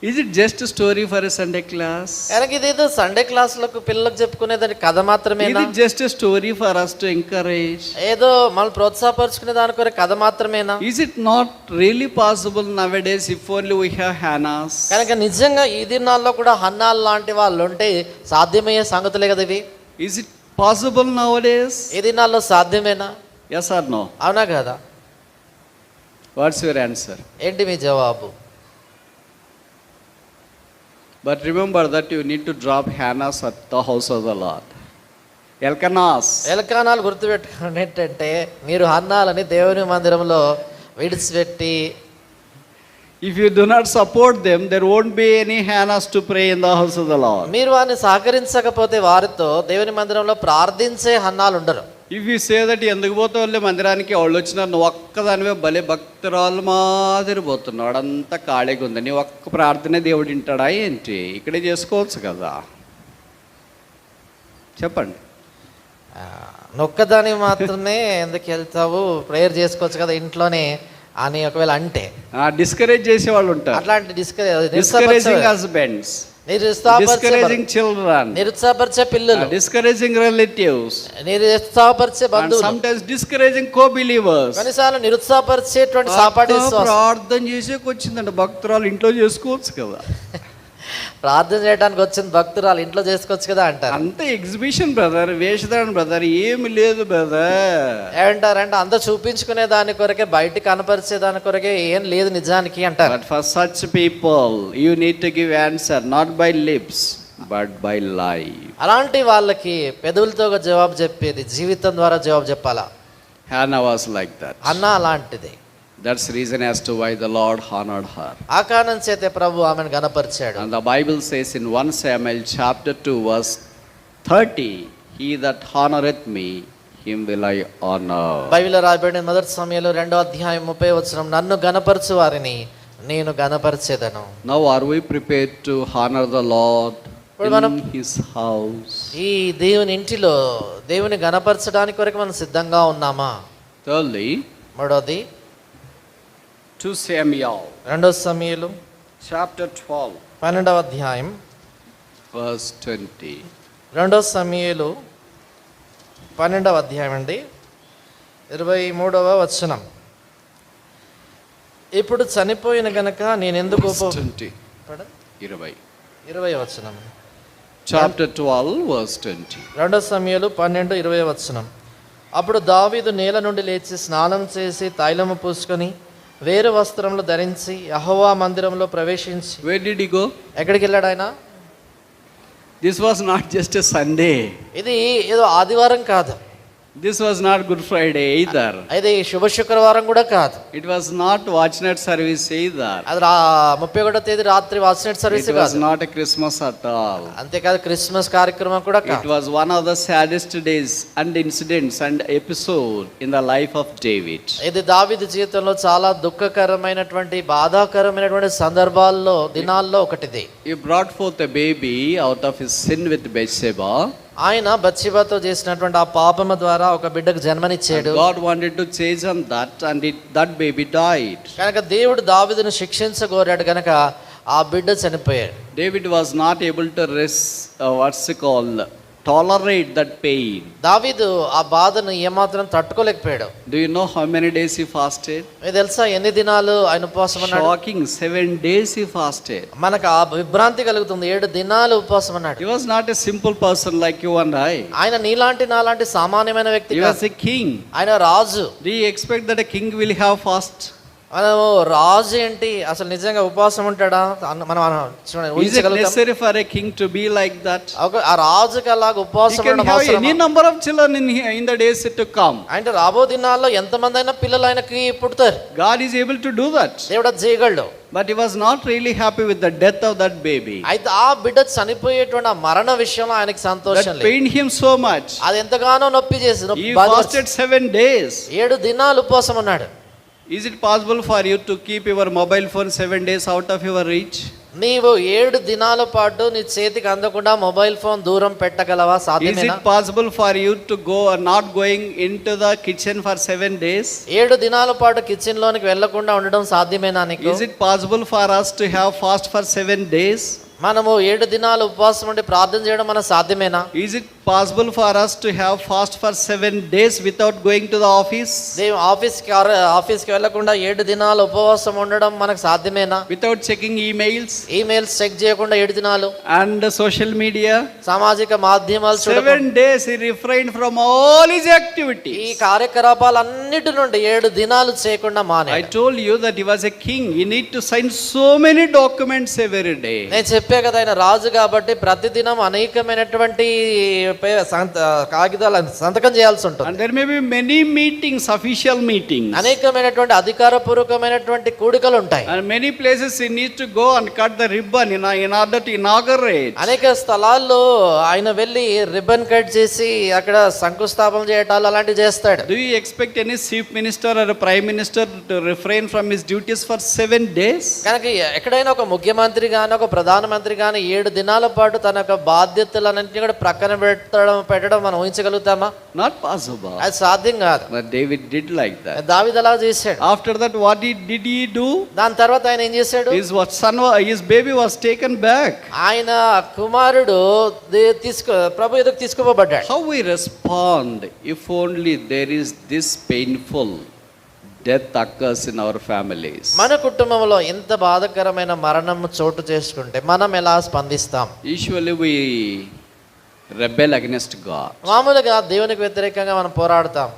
Is it just a story for a Sunday class? కనుక ఇదేదో సండే క్లాసులకు పిల్లలకు చెప్పుకునేదాని కథ Is మాత్రమేనా? it just a story for us to encourage? ఏదో మనం ప్రోత్సాహపరుచుకునే దాని కొరకు కథ మాత్రమేనా? Is it not really possible nowadays if only we have Hannahs? కనుక నిజంగా ఈ దినాల్లో కూడా హన్నాల్ లాంటి వాళ్ళు ఉంటే సాధ్యమయ్యే సంగతులే కదా ఇవి. Is it possible nowadays? ఈ దినాల్లో సాధ్యమేనా? Yes or no? అవునా కదా? What's your answer? ఏంటి మీ జవాబు? But remember that you need to drop Hannahs at the house of the Lord. Elkanahs. ఎల్కానాలు గుర్తుపెట్టుకోండి. ఏంటంటే, మీరు హన్నాలని దేవుని మందిరంలో విడిచిపెట్టి, If you do not support them, there won't be any Hannahs to pray in the house of the Lord. మీరు వారిని సహకరించకపోతే వారితో దేవుని మందిరంలో ప్రార్థించే హన్నాలు ఉండరు. If you say that ఎందుకు పోతే వాళ్ళే మందిరానికి వాళ్ళు వచ్చినారు, నువ్వు ఒక్కదానివే భలే భక్తురాలు మాదిరి పోతున్నావు, వాడంతా ఖాళీగా ఉంది, నీ ఒక్క ప్రార్థనే దేవుడు వింటాడా ఏంటి? ఇక్కడే చేసుకోవచ్చు కదా, చెప్పండి. నొక్కదానికి మాత్రమే ఎందుకు వెళ్తావు, ప్రేయర్ చేసుకోవచ్చు కదా ఇంట్లోనే అని ఒకవేళ అంటే డిస్కరేజ్ చేసే వాళ్ళు ఉంటారు. అట్లాంటి డిస్కరేజింగ్ హస్బెండ్స్, discouraging children, నిరుత్సాహపరిచే పిల్లలు, discouraging relatives, నిరుత్సాహపరిచే and బంధువులు, sometimes discouraging co-believers. కొన్నిసార్లు నిరుత్సాహపరిచేటువంటి సాపాటి విశ్వాసం. ప్రార్థన చేసేకి వచ్చిందంట, భక్తురాలు ఇంట్లో చేసుకోవచ్చు కదా. ప్రార్థన చేయడానికి వచ్చింది భక్తురాలు, ఇంట్లో చేసుకోవచ్చు కదా అంటారు. అంత ఎగ్జిబిషన్ బ్రదర్, వేషధారణ బ్రదర్, ఏమి లేదు బ్రదర్. ఏమంటారంటే అంత చూపించుకునే దాని కొరకే, బయట కనపరిచే దాని కొరకే, ఏం లేదు నిజానికి అంటారు. But for such people you need to give answer not by lips but by life. అలాంటి వాళ్ళకి పెదవులతో జవాబు చెప్పేది, జీవితం ద్వారా జవాబు చెప్పాలా. Hannah was like that. అన్న అలాంటిది. That's the reason as to why the Lord honored her. ఆ కారణం చేతే ప్రభు ఆమెను గణపరిచాడు. And the Bible says in 1 Samuel chapter 2 verse 30, he that honoreth me, him will I honor. బైబిల్లో రాయబడిన మొదటి సమయంలో 2వ అధ్యాయం 30వ వచనం, నన్ను గణపరచు వారిని నేను గణపరిచేదను. Now are we prepared to honor the Lord in his house? ఈ దేవుని ఇంటిలో దేవుని గణపరచడానికి కొరకు మనం సిద్ధంగా ఉన్నామా? Thirdly, మూడోది 2 Samuel 2 సమూయేలు chapter 12 12వ అధ్యాయం verse 20. 2 సమూయేలు 12వ అధ్యాయం అండి, 23వ వచనం. ఇప్పుడు చనిపోయిన గనక నేను ఎందుకు 20. 20 వచనం. Chapter 12 verse 20. 2 సమూయేలు 12:20 వచనం. అప్పుడు దావీదు నేల నుండి లేచి స్నానం చేసి తైలము పూసుకొని వేరు వస్త్రములు ధరించి యెహోవా మందిరంలో ప్రవేశించి. Where did he go? ఎక్కడికి వెళ్ళాడు ఆయన? This was not just a Sunday. ఇది ఏదో ఆదివారం కాదు, This was not Good Friday either. ఇది శుభ శుక్రవారం కూడా కాదు, It was not watch night service either. అది 31వ తేదీ రాత్రి వాచ్నైట్ సర్వీస్ It was కాదు, not a Christmas at all. అంతేకాదు క్రిస్మస్ కార్యక్రమం కూడా It కాదు. was one of the saddest days and incidents and episode in the life of David. ఇది దావీదు జీవితంలో చాలా దుఃఖకరమైనటువంటి బాధాకరమైనటువంటి సందర్భాల్లో దినాల్లో ఒకటిది. He brought forth a baby out of his sin with Bathsheba. ఆయన బత్షెబతో చేసినటువంటి ఆ పాపము ద్వారా ఒక బిడ్డకు జన్మనిచ్చాడు. God wanted to change on that and that baby died. కనుక దేవుడు దావీదును శిక్షించగోరాడు కనుక ఆ బిడ్డ చనిపోయాడు. David was not able to tolerate that pain. దావీదు ఆ బాధను ఏమాత్రం తట్టుకోలేకపోయాడు. Do you know how many days he fasted? మీకు తెలుసా ఎన్ని దినాలు ఆయన ఉపవాసం ఉన్నాడు? Shocking, 7 days he fasted. మనకు ఆ విభ్రాంతి కలుగుతుంది. 7 దినాలు ఉపవాసం ఉన్నాడు. He was not a simple person like you and I. ఆయన నీలాంటి నాలాంటి సామాన్యమైన వ్యక్తి He కాదు. was a king. ఆయన రాజు. Do you expect that a king will have fast? మనము రాజు ఏంటి, అసలు నిజంగా ఉపవాసం ఉంటాడా? మనం చూడండి, Is it ఊహించగలుగుతాం. necessary for a king to be like that? ఆ రాజుకి అలాగ He ఉపవాసం can ఉండడం have అవసరమా? any number of children in the days to come. అంటే రాబో దినాల్లో ఎంతమంది అయినా పిల్లలు ఆయనకి పుడతారు. God is able to do that. దేవుడు అది చేయగలడు. But he was not really happy with the death of that baby. అయితే ఆ బిడ్డ చనిపోయేటువంటి ఆ మరణ విషయంలో ఆయనకి సంతోషం That లేదు. pained him so much. అది ఎంతగానో నొప్పి చేసి He fasted 7 days. 7 దినాలు ఉపవాసం ఉన్నాడు. Is it possible for you to keep your mobile phone 7 days out of your reach? నీవు 7 దినాల పాటు నీ చేతికి అందకుండా మొబైల్ ఫోన్ దూరం పెట్టగలవా? Is సాధ్యమేనా? it possible for you to go not going into the kitchen for 7 days? 7 దినాల పాటు కిచెన్ లోనికి వెళ్లకుండా ఉండడం సాధ్యమేనా నీకు? Is it possible for us to have fast for 7 days? మనము 7 దినాలు ఉపవాసం ఉండి ప్రార్థన చేయడం మన సాధ్యమేనా? Is it possible for us to have fast for 7 days without going to the office? దేవు ఆఫీస్కి వెళ్లకుండా 7 దినాలు ఉపవాసం ఉండడం మనకు సాధ్యమేనా? Without checking emails emails check చేయకుండా 7 దినాలు, and social media? సామాజిక మాధ్యమాలు 7 days he refrained from all his ఈ activities. కార్యకలాపాలన్నిటి నుండి 7 దినాలు చేయకుండా I మానేడు. told you that he was a king. He need to sign so many documents every day. నేను చెప్పే కదా, ఆయన రాజు కాబట్టి ప్రతిదినం అనేకమైనటువంటి కాగితాలు సంతకం చేయాల్సి ఉంటుంది. And there may be many meetings, official meetings. అనేకమైనటువంటి అధికారపూర్వకమైనటువంటి కూడికలు ఉంటాయి. And many places he needs to go and cut the ribbon in order to inaugurate. అనేక స్థలాల్లో ఆయన వెళ్ళి రిబ్బన్ కట్ చేసి అక్కడ శంకుస్థాపన చేయటాలు అలాంటివి చేస్తాడు. Do you expect any chief minister or a prime minister to refrain from his duties for 7 days? కనుక ఎక్కడైనా ఒక ముఖ్యమంత్రి గాని ఒక ప్రధానమంత్రి గాని 7 దినాల పాటు తన యొక్క బాధ్యతలన్నింటినీ కూడా ప్రక్కన పెట్టడం మనం ఊహించగలుగుతామా? Not possible. అది సాధ్యం కాదు. But David did like that. దావీదు అలా చేశాడు. After that, what did he do? దాని తర్వాత ఆయన ఏం చేశాడు? His baby was taken back. ఆయన కుమారుడు ప్రభు ఎదుగు తీసుకుపోబడ్డాడు. How we respond if only there is this painful death occurs in our families? మన కుటుంబంలో ఎంత బాధకరమైన మరణం చోటు చేసుకుంటే మనం ఎలా స్పందిస్తాం? Usually we rebel against God. మామూలుగా దేవునికి వ్యతిరేకంగా మనం పోరాడతాం,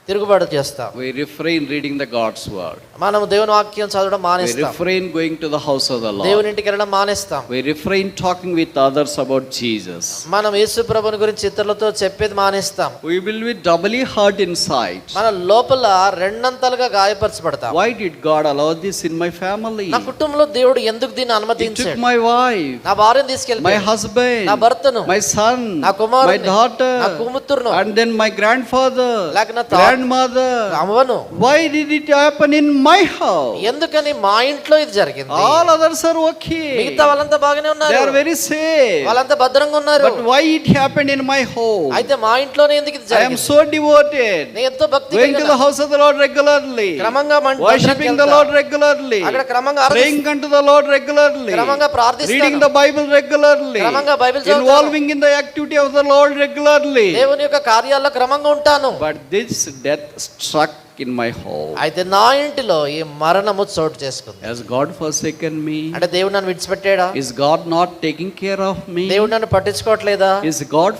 తిరుగుబాటు చేస్తాం. We refrain reading the God's word. మనం దేవుని వాక్యం చదవడం We మానేస్తాం. refrain going to the house of the Lord. దేవుని ఇంటికి వెళ్ళడం మానేస్తాం. We refrain talking with others about Jesus. మనం యేసు ప్రభుని గురించి ఇతరులతో చెప్పేది మానేస్తాం. We will be doubly hurt inside. మన లోపల రెండంతలుగా గాయపరచబడతాం. Why did God allow this in my family? నా కుటుంబంలో దేవుడు ఎందుకు దీన్ని He అనుమతించాడు? took my wife, నా భార్యను my తీసుకెళ్ళి, husband, నా భర్తను, my son, నా కుమారుని, my daughter, నా కూతురును, and then my grandfather, లేక నా grandmother. అమ్మను. Why did it happen in my house? ఎందుకని మా ఇంట్లో ఇది జరిగింది? All others are okay. మిగతా వాళ్ళంతా బాగానే They ఉన్నారు, are very safe. వాళ్ళంతా భద్రంగా ఉన్నారు. But why it happened in my home? అయితే మా ఇంట్లోనే ఎందుకు ఇది I am జరిగింది? so devoted. నేను ఎంతో భక్తి Going to the house of the Lord regularly. క్రమంగా Worshipping the Lord regularly. అక్కడ క్రమంగా Praying unto the Lord regularly. క్రమంగా ప్రార్థిస్తాను. Reading the Bible regularly. క్రమంగా బైబిల్ చదువుతాను. Involving in the activity of the Lord regularly. దేవుని యొక్క కార్యాల్లో క్రమంగా ఉంటాను. But this death struck in my home. అయితే నా ఇంటిలో ఈ మరణము చోటు చేసుకుంది. Has God forsaken me? అంటే దేవుడు నన్ను విడిచిపెట్టాడా? Is God not taking care of me? దేవుడు నన్ను పట్టించుకోవట్లేదా? Is God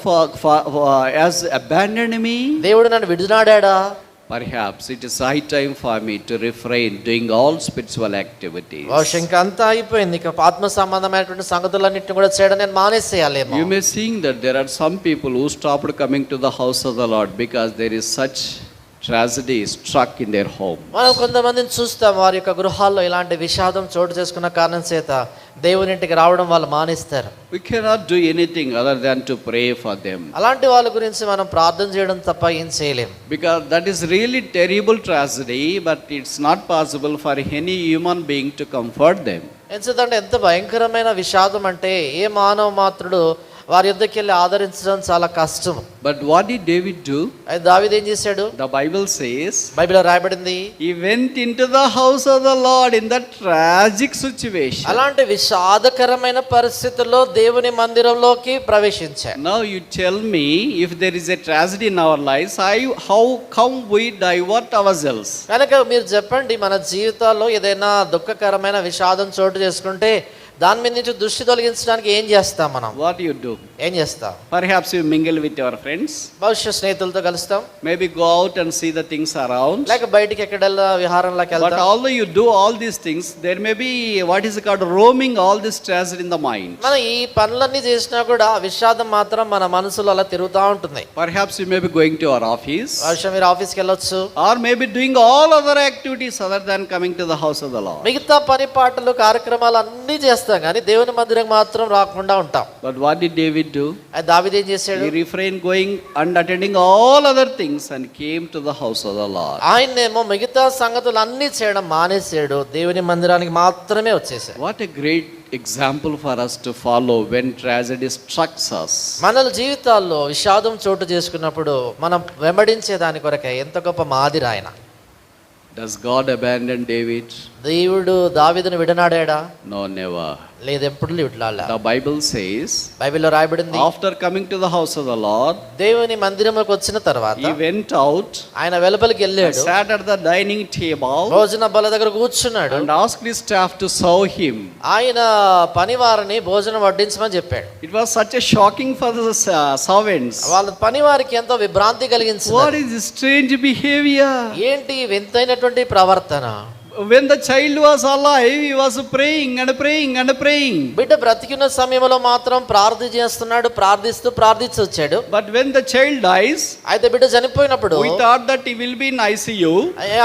has abandoned me? దేవుడు నన్ను విడినాడాడా? Perhaps it is high time for me to refrain doing all spiritual activities. బహుశా ఇంకా అంతా అయిపోయింది, ఇక ఆత్మ సంబంధమైనటువంటి సంగతులన్నింటిని కూడా చేయడం నేను మానేసేయాలేమో. You may see that there are some people who stopped coming to the house of the Lord because there is such tragedy struck in their home. మనం కొంతమందిని చూస్తాం, వారి యొక్క గృహాల్లో ఇలాంటి విషాదం చోటు చేసుకున్న కారణం చేత దేవుని ఇంటికి రావడం వాళ్ళు మానేస్తారు. We cannot do anything other than to pray for them. అలాంటి వాళ్ళ గురించి మనం ప్రార్థన చేయడం తప్ప ఏం చేయలేం. Because that is really terrible tragedy, but it's not possible for any human being to comfort them. ఎందుకంటే ఎంత భయంకరమైన విషాదం అంటే ఏ మానవ మాత్రుడు వారి యొద్దకు వెళ్ళి ఆదరించడం చాలా కష్టం. But what did David do? అయితే దావీదు ఏం చేశాడు? The Bible says బైబిల్లో రాయబడింది, he went into the house of the Lord in that tragic situation. అలాంటి విషాదకరమైన పరిస్థితుల్లో దేవుని మందిరంలోకి ప్రవేశించాడు. Now you tell me, if there is a tragedy in our lives, how come we divert ourselves? కనుక మీరు చెప్పండి, మన జీవితాల్లో ఏదైనా దుఃఖకరమైన విషాదం చోటు చేసుకుంటే దాని మీద నుంచి దృష్టి తొలగించడానికి ఏం చేస్తాం మనం? What do you do? ఏం చేస్తాం? Perhaps you mingle with your friends. భవిష్య స్నేహితులతో కలుస్తాం. Maybe go out and see the things around. లేక బయటికి ఎక్కడెల్లా విహారంలోకి But వెళ్తాం. although you do all these things, there may be what is called roaming all this tragedy in the mind. మనం ఈ పనులన్నీ చేసినా కూడా విషాదం మాత్రం మన మనసులో అలా తిరుగుతూ ఉంటుంది. Perhaps you may be going to your office, భవిష్య మీరు ఆఫీస్కి వెళ్ళొచ్చు, or maybe doing all other activities other than coming to the house of the Lord. మిగతా పని పాటలు కార్యక్రమాలు అన్నీ చేస్తాం, కానీ దేవుని మందిరం మాత్రం రాకుండా ఉంటాం. But what did David do? అది దావీదు ఏం చేశాడు? He refrained going and attending all other things and came to the house of the Lord. ఆయనేమో మిగతా సంగతులు అన్నీ చేయడం మానేశాడు, దేవుని మందిరానికి మాత్రమే వచ్చేసాడు. What a great example for us to follow when tragedy strikes us. మన జీవితాల్లో విషాదం చోటు చేసుకున్నప్పుడు మనం వెంబడించే దాని కొరకే ఎంత గొప్ప మాదిరి ఆయన. Does God abandon David? దేవుడు దావీదును విడనాడాడా? No, never. లేదు, ఎప్పుడు విడనాడలా. The Bible says, బైబిల్లో రాయబడింది, after coming to the house of the Lord, దేవుని మందిరంలోకి వచ్చిన తర్వాత he went out, ఆయన వెలుపలికి వెళ్ళాడు, sat at the dining table, భోజన బల్ల దగ్గర కూర్చున్నాడు, and asked his staff to serve him. ఆయన పనివారిని భోజనం వడ్డించమని చెప్పాడు. It was such a shocking for the servants. వాళ్ళ పనివారికి ఎంతో విభ్రాంతి What కలిగించింది. is this strange behavior? ఏంటి వింతైనటువంటి ప్రవర్తన? When the child was alive, he was praying and praying and praying. బిడ్డ బ్రతికిన సమయంలో మాత్రం ప్రార్థన చేస్తున్నాడు, ప్రార్థించి వచ్చాడు. But when the child dies, అయితే బిడ్డ చనిపోయినప్పుడు we thought that he will be in ICU.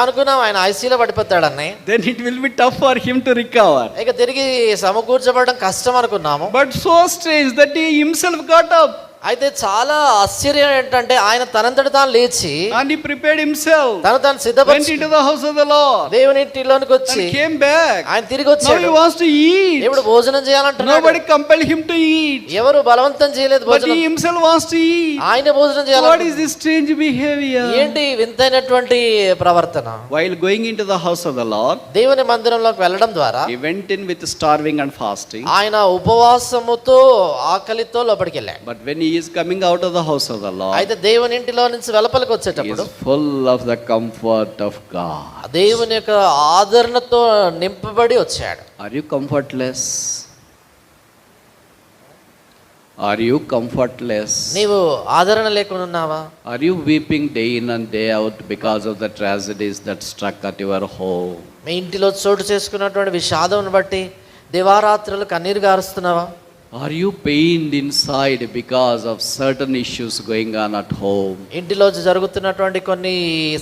అనుకున్నాం ఆయన ఐసీలో పడిపోతాడని. Then it will be tough for him to recover. ఇక తిరిగి సమకూర్చబడడం కష్టం అనుకున్నాము. But so strange that he himself got up. అయితే చాలా ఆశ్చర్యం ఏంటంటే ఆయన తనంతట తాను లేచి And he prepared himself. తను Went సిద్ధపరిచి into the house of the Lord. దేవుని ఇంటిలోనికి వచ్చి And came back. ఆయన తిరిగి Now వచ్చాడు. he wants to eat. ఇప్పుడు భోజనం చేయాలంటున్నాడు. Nobody compelled him to eat. ఎవరు బలవంతం చేయలేదు But భోజనం. he himself wants to eat. ఆయన భోజనం What చేయాలి. is this strange behavior? ఏంటి వింతైనటువంటి ప్రవర్తన? While going into the house of the Lord, దేవుని మందిరంలోకి వెళ్ళడం ద్వారా he went in with starving and fasting. ఆయన ఉపవాసముతో ఆకలితో లోపలికి వెళ్ళాడు. But when he is coming out of the house of the Lord, అయితే దేవుని ఇంటిలో నుంచి వెలుపలికి he వచ్చేటప్పుడు is full of the comfort of God. దేవుని యొక్క ఆదరణతో నింపబడి వచ్చాడు. Are you comfortless? Are you comfortless? నీవు ఆదరణ లేకుండా ఉన్నావా? Are you weeping day in and day out because of the tragedies that struck at your home? మీ ఇంటిలో చోటు చేసుకున్నటువంటి విషాదం బట్టి దివారాత్రులు కన్నీరు గారుస్తున్నావా? Are you pained inside because of certain issues going on at home? ఇంటిలో జరుగుతున్నటువంటి కొన్ని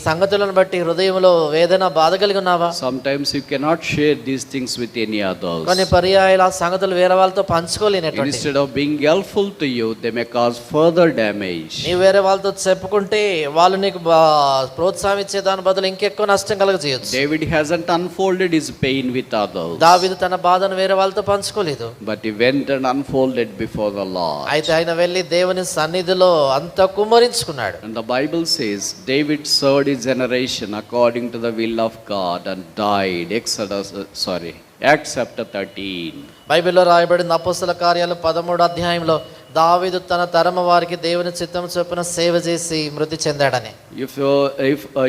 సంగతులను బట్టి హృదయంలో వేదన బాధ కలిగి ఉన్నావా? Sometimes you cannot share these things with any others. కొన్ని పర్యాయాల సంగతులు వేరే వాళ్ళతో పంచుకోలేనటువంటి. Instead of being helpful to you, they may cause further damage. నీవు వేరే వాళ్ళతో చెప్పుకుంటే వాళ్ళు నీకు ప్రోత్సాహం ఇచ్చే దాని బదులు ఇంకెక్కువ నష్టం కలగజేయొచ్చు. David hasn't unfolded his pain with others. దావీదు తన బాధను వేరే వాళ్ళతో పంచుకోలేదు. But he went and unfolded before the Lord. అయితే ఆయన వెళ్ళి దేవుని సన్నిధిలో అంత కుమ్మరించుకున్నాడు. And the Bible says David served his generation according to the will of God and died. Acts chapter 13. బైబిల్లో రాయబడిన అపోస్తల కార్యాలు 13వ అధ్యాయంలో దావీదు తన తరము వారికి దేవుని చిత్తం చొప్పున సేవ చేసి మృతి చెందాడని.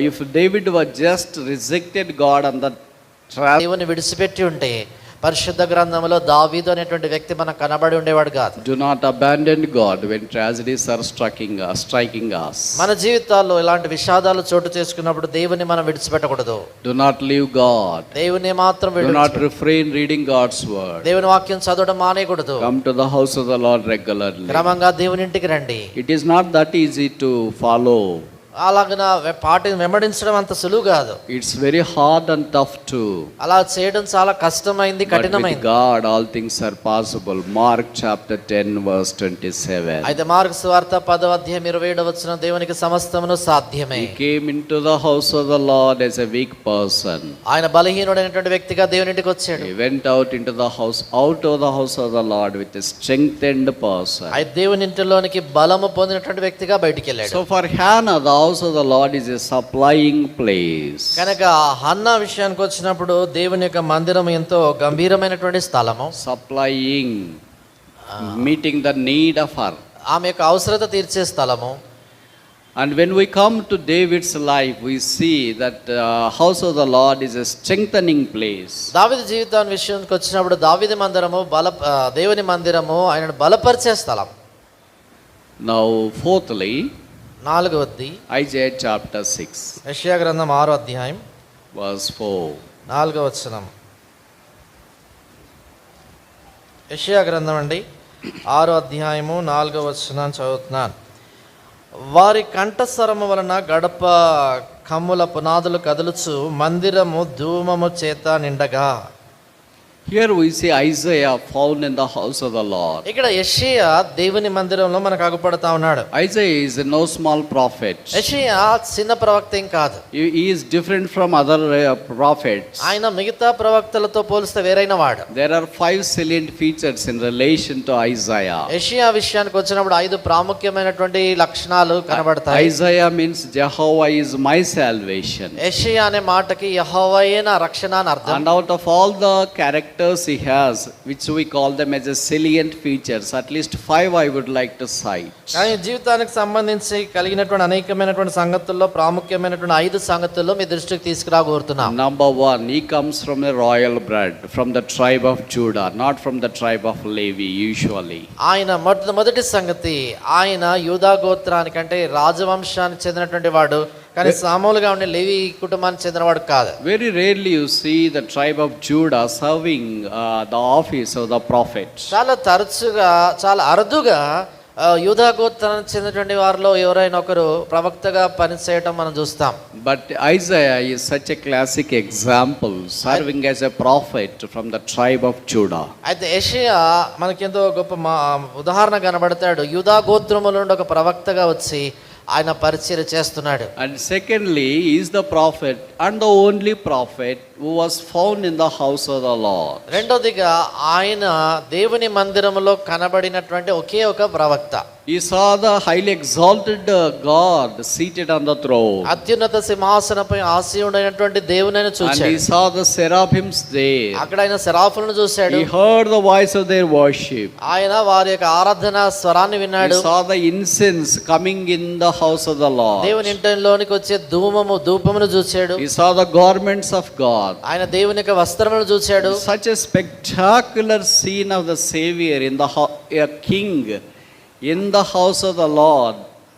If David was just rejected God on the దేవుని విడిచిపెట్టి ఉంటే పరిశుద్ధ గ్రంథంలో దావీదు అనేటువంటి వ్యక్తి మనకు కనబడి ఉండేవాడు కాదు. Do not abandon God when tragedies are striking us. మన జీవితాల్లో ఇలాంటి విషాదాలు చోటు చేసుకున్నప్పుడు దేవుని మనం విడిచిపెట్టకూడదు. Do not leave God. దేవుని మాత్రం Do not refrain reading God's word. దేవుని వాక్యం చదవడం మానేయకూడదు. Come to the house of the Lord regularly. క్రమంగా దేవుని ఇంటికి రండి. It is not that easy to follow. అలాగన పాటిని వెంబడించడం అంత సులువు కాదు. It's very hard and tough too. అలా చేయడం చాలా కష్టమైంది, But with కఠినమైంది. God all things are possible. Mark chapter 10 verse 27. అయితే మార్కు సువార్త 10వ అధ్యాయం 27వ వచనం, దేవునికి సమస్తమును సాధ్యమే. He came into the house of the Lord as a weak person. ఆయన బలహీనుడైనటువంటి వ్యక్తిగా దేవుని ఇంటికి వచ్చాడు. He went out of the house of the Lord with a strengthened person. అయితే దేవుని ఇంటిలోనికి బలము పొందినటువంటి వ్యక్తిగా బయటికి వెళ్ళాడు. So for Hannah, the house of the Lord is a supplying place. కనుక హన్నా విషయానికి వచ్చినప్పుడు దేవుని యొక్క మందిరం ఎంతో గంభీరమైనటువంటి స్థలము. Supplying, meeting the need of her. ఆమె యొక్క అవసరత తీర్చే స్థలము. And when we come to David's life, we see that house of the Lord is a strengthening place. దావీదు జీవితాన్ని విషయానికి వచ్చినప్పుడు దావీదు మందిరము దేవుని మందిరము ఆయనను బలపరిచే స్థలం. Now fourthly, 4వది Isaiah chapter 6 యెషయా గ్రంథం 6వ అధ్యాయం verse 4. 4వ వచనం. యెషయా గ్రంథం అండి 6వ అధ్యాయము 4వ వచనం చదువుతున్నాను. వారి కంఠస్వరము వలన గడప కమ్ముల పునాదులు కదులుచు మందిరము ధూమము చేత నిండగా. Here we see Isaiah found in the house of the Lord. ఇక్కడ యెషయా దేవుని మందిరంలో మనకు అగుపడతా ఉన్నాడు. Isaiah is no small prophet. యెషయా చిన్న ప్రవక్త ఏం కాదు. He is different from other prophets. ఆయన మిగతా ప్రవక్తలతో పోలిస్తే వేరైన వాడు. There are 5 salient features in relation to Isaiah. యెషయా విషయానికి వచ్చినప్పుడు 5 ప్రాముఖ్యమైనటువంటి లక్షణాలు కనబడతాయి. Isaiah means Jehovah is my salvation. యెషయా అనే మాటకి యెహోవాయే నా రక్షణ అని అర్థం. And out of all the characters he has, which we call them as a salient features, at least 5 I would like to cite. ఆయన జీవితానికి సంబంధించి కలిగినటువంటి అనేకమైనటువంటి సంగతుల్లో ప్రాముఖ్యమైనటువంటి 5 సంగతుల్లో మీ దృష్టికి తీసుకురాగోరుతున్నాం. Number 1, he comes from a royal blood, from the tribe of Judah, not from the tribe of Levi usually. ఆయన మొదటి సంగతి, ఆయన యూదా గోత్రానికంటే రాజవంశానికి చెందినటువంటి వాడు, కానీ సామాన్యులుగా ఉండే లేవి కుటుంబానికి చెందినవాడు కాదు. Very rarely you see the tribe of Judah serving the office of the prophet. చాలా తరచుగా, చాలా అరుదుగా యూదా గోత్రానికి చెందినటువంటి వారిలో ఎవరైనా ఒకరు ప్రవక్తగా పనిచేయటం మనం చూస్తాం. But Isaiah is such a classic example, serving as a prophet from the tribe of Judah. అయితే యెషయా మనకెంతో గొప్ప ఉదాహరణ కనబడతాడు. యూదా గోత్రముల నుండి ఒక ప్రవక్తగా వచ్చి ఆయన పరిచర్య చేస్తున్నాడు. And secondly, he is the prophet and the only prophet who was found in the house of the Lord. రెండోదిగా ఆయన దేవుని మందిరములో కనబడినటువంటి ఒకే ఒక ప్రవక్త. He saw the highly exalted God seated on the throne. అత్యున్నత సింహాసనపై ఆసీనుడైనటువంటి దేవునిని And చూశాడు. he saw the seraphims there. అక్కడ ఆయన సెరాఫులను చూశాడు. He heard the voice of their worship. ఆయన వారి యొక్క ఆరాధన స్వరాన్ని He విన్నాడు. saw the incense coming in the house of the Lord. దేవుని ఇంటిలోనికి వచ్చే ధూపమును చూశాడు. He saw the garments of God. ఆయన దేవుని యొక్క వస్త్రములను చూశాడు. Such a spectacular scene of the Savior in the a king in the house of the Lord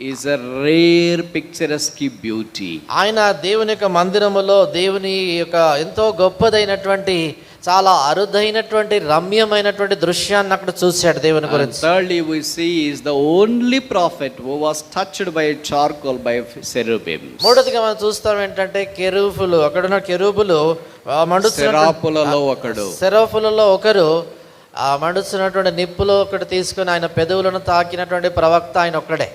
is a rare picturesque beauty. ఆయన దేవుని యొక్క మందిరములో దేవుని యొక్క ఎంతో గొప్పదైనటువంటి చాలా అరుదైనటువంటి రమ్యమైనటువంటి దృశ్యాన్ని అక్కడ చూశాడు దేవుని And గురించి. thirdly, we see is the only prophet who was touched by charcoal by cherubim. మూడోదిగా మనం చూస్తాం ఏంటంటే కెరూబులు, అక్కడున్న కెరూబులు సెరాపులలో ఒకడు. సెరాఫులలో ఒకరు ఆ మండుతున్నటువంటి నిప్పులో ఒకటి తీసుకుని ఆయన పెదవులను తాకినటువంటి ప్రవక్త ఆయన ఒక్కడే.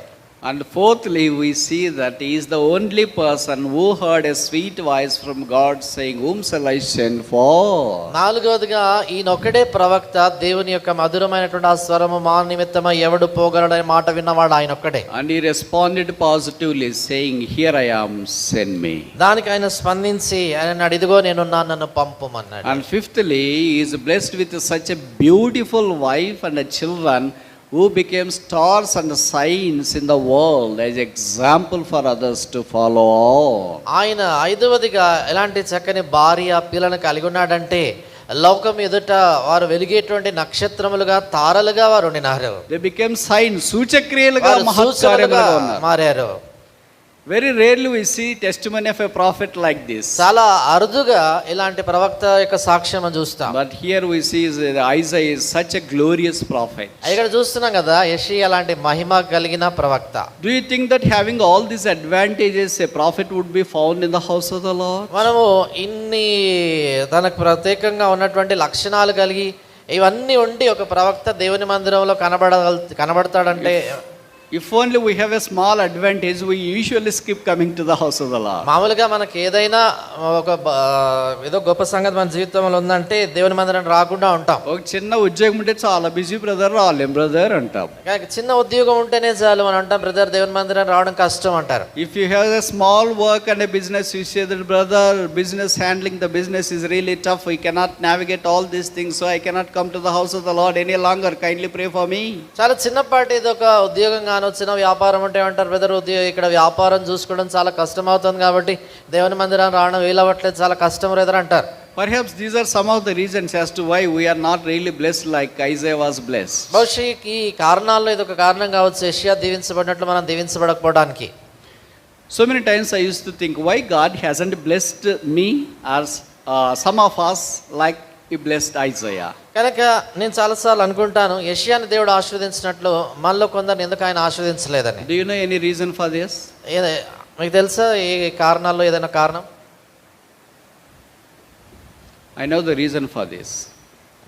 And fourthly, we see that he is the only person who heard a sweet voice from God saying, "Whom shall I send for?" నాలుగవదిగా ఈయన ఒక్కడే ప్రవక్త, దేవుని యొక్క మధురమైనటువంటి ఆ స్వరము మా నిమిత్తమై ఎవడు పోగలడనే మాట విన్నవాడు ఆయన ఒక్కడే. And he responded positively saying, "Here I am, send me." దానికి ఆయన స్పందించి ఆయన అన్నాడు, ఇదిగో నేనున్నాను, నన్ను పంపుమన్నాడు. And fifthly, he is blessed with such a beautiful wife and a children who became stars and signs in the world as example for others to follow. ఆయన ఐదవదిగా ఎలాంటి చక్కని భార్య పిల్లను కలిగి ఉన్నాడంటే లోకం ఎదుట వారు వెలిగేటువంటి నక్షత్రములుగా తారలుగా వారు ఉండినారు. They became signs, సూచక్రియలుగా వారు మహత్కార్యములుగా సూచనలుగా ఉన్నారు. మారారు. Very rarely we see testimony of a prophet like this. చాలా అరుదుగా ఇలాంటి ప్రవక్త యొక్క సాక్ష్యం చూస్తాం. But here we see Isaiah is such a glorious prophet. ఇక్కడ చూస్తున్నాం కదా యెషయా అలాంటి మహిమ కలిగిన ప్రవక్త. Do you think that having all these advantages a prophet would be found in the house of the Lord? మనము ఇన్ని తనకు ప్రత్యేకంగా ఉన్నటువంటి లక్షణాలు కలిగి ఇవన్నీ ఉండి ఒక ప్రవక్త దేవుని మందిరంలో కనబడతాడంటే If only we have a small advantage, we usually skip coming to the house of the Lord. మామూలుగా మనకి ఏదైనా ఒక ఏదో గొప్ప సంగతి మన జీవితంలో ఉందంటే దేవుని మందిరం రాకుండా ఉంటాం. ఒక చిన్న ఉద్యోగం ఉంటే చాలా బిజీ బ్రదర్ రాలేం బ్రదర్ అంటాం. చిన్న ఉద్యోగం ఉంటేనే చాలు మనం అంటాం బ్రదర్ దేవుని మందిరం రావడం కష్టం అంటారు. If you have a small work and a business, you say that brother, business handling the business is really tough. We cannot navigate all these things, so I cannot come to the house of the Lord any longer. Kindly pray for me. చాలా చిన్నపాటి ఇది ఒక ఉద్యోగం వచ్చిన వ్యాపారం అంటే ఏమంటారు brother ఇక్కడ వ్యాపారం చూసుకోవడం చాలా కష్టం అవుతుంది కాబట్టి దేవుని మందిరాన్ని రావడం వీలవ్వట్లేదు చాలా కష్టం బ్రదర్ అంటారు. Perhaps these are some of the reasons as to why we are not really blessed like Isaiah was blessed. బహుశా ఈ కారణాల్లో ఇది ఒక కారణం కావచ్చు యెషయా దీవించబడినట్లు మనం దీవించబడకపోవడానికి. So many times I used to think why God hasn't blessed me as some of us like He blessed Isaiah. కనుక నేను చాలాసార్లు అనుకుంటాను యెషయాని దేవుడు ఆశీర్వదించినట్లు మనలో కొందరిని ఎందుకు ఆయన ఆశీర్వదించలేదని. Do you know any reason for this? మీకు తెలుసా ఈ కారణాల్లో ఏదైనా కారణం? I know the reason for this.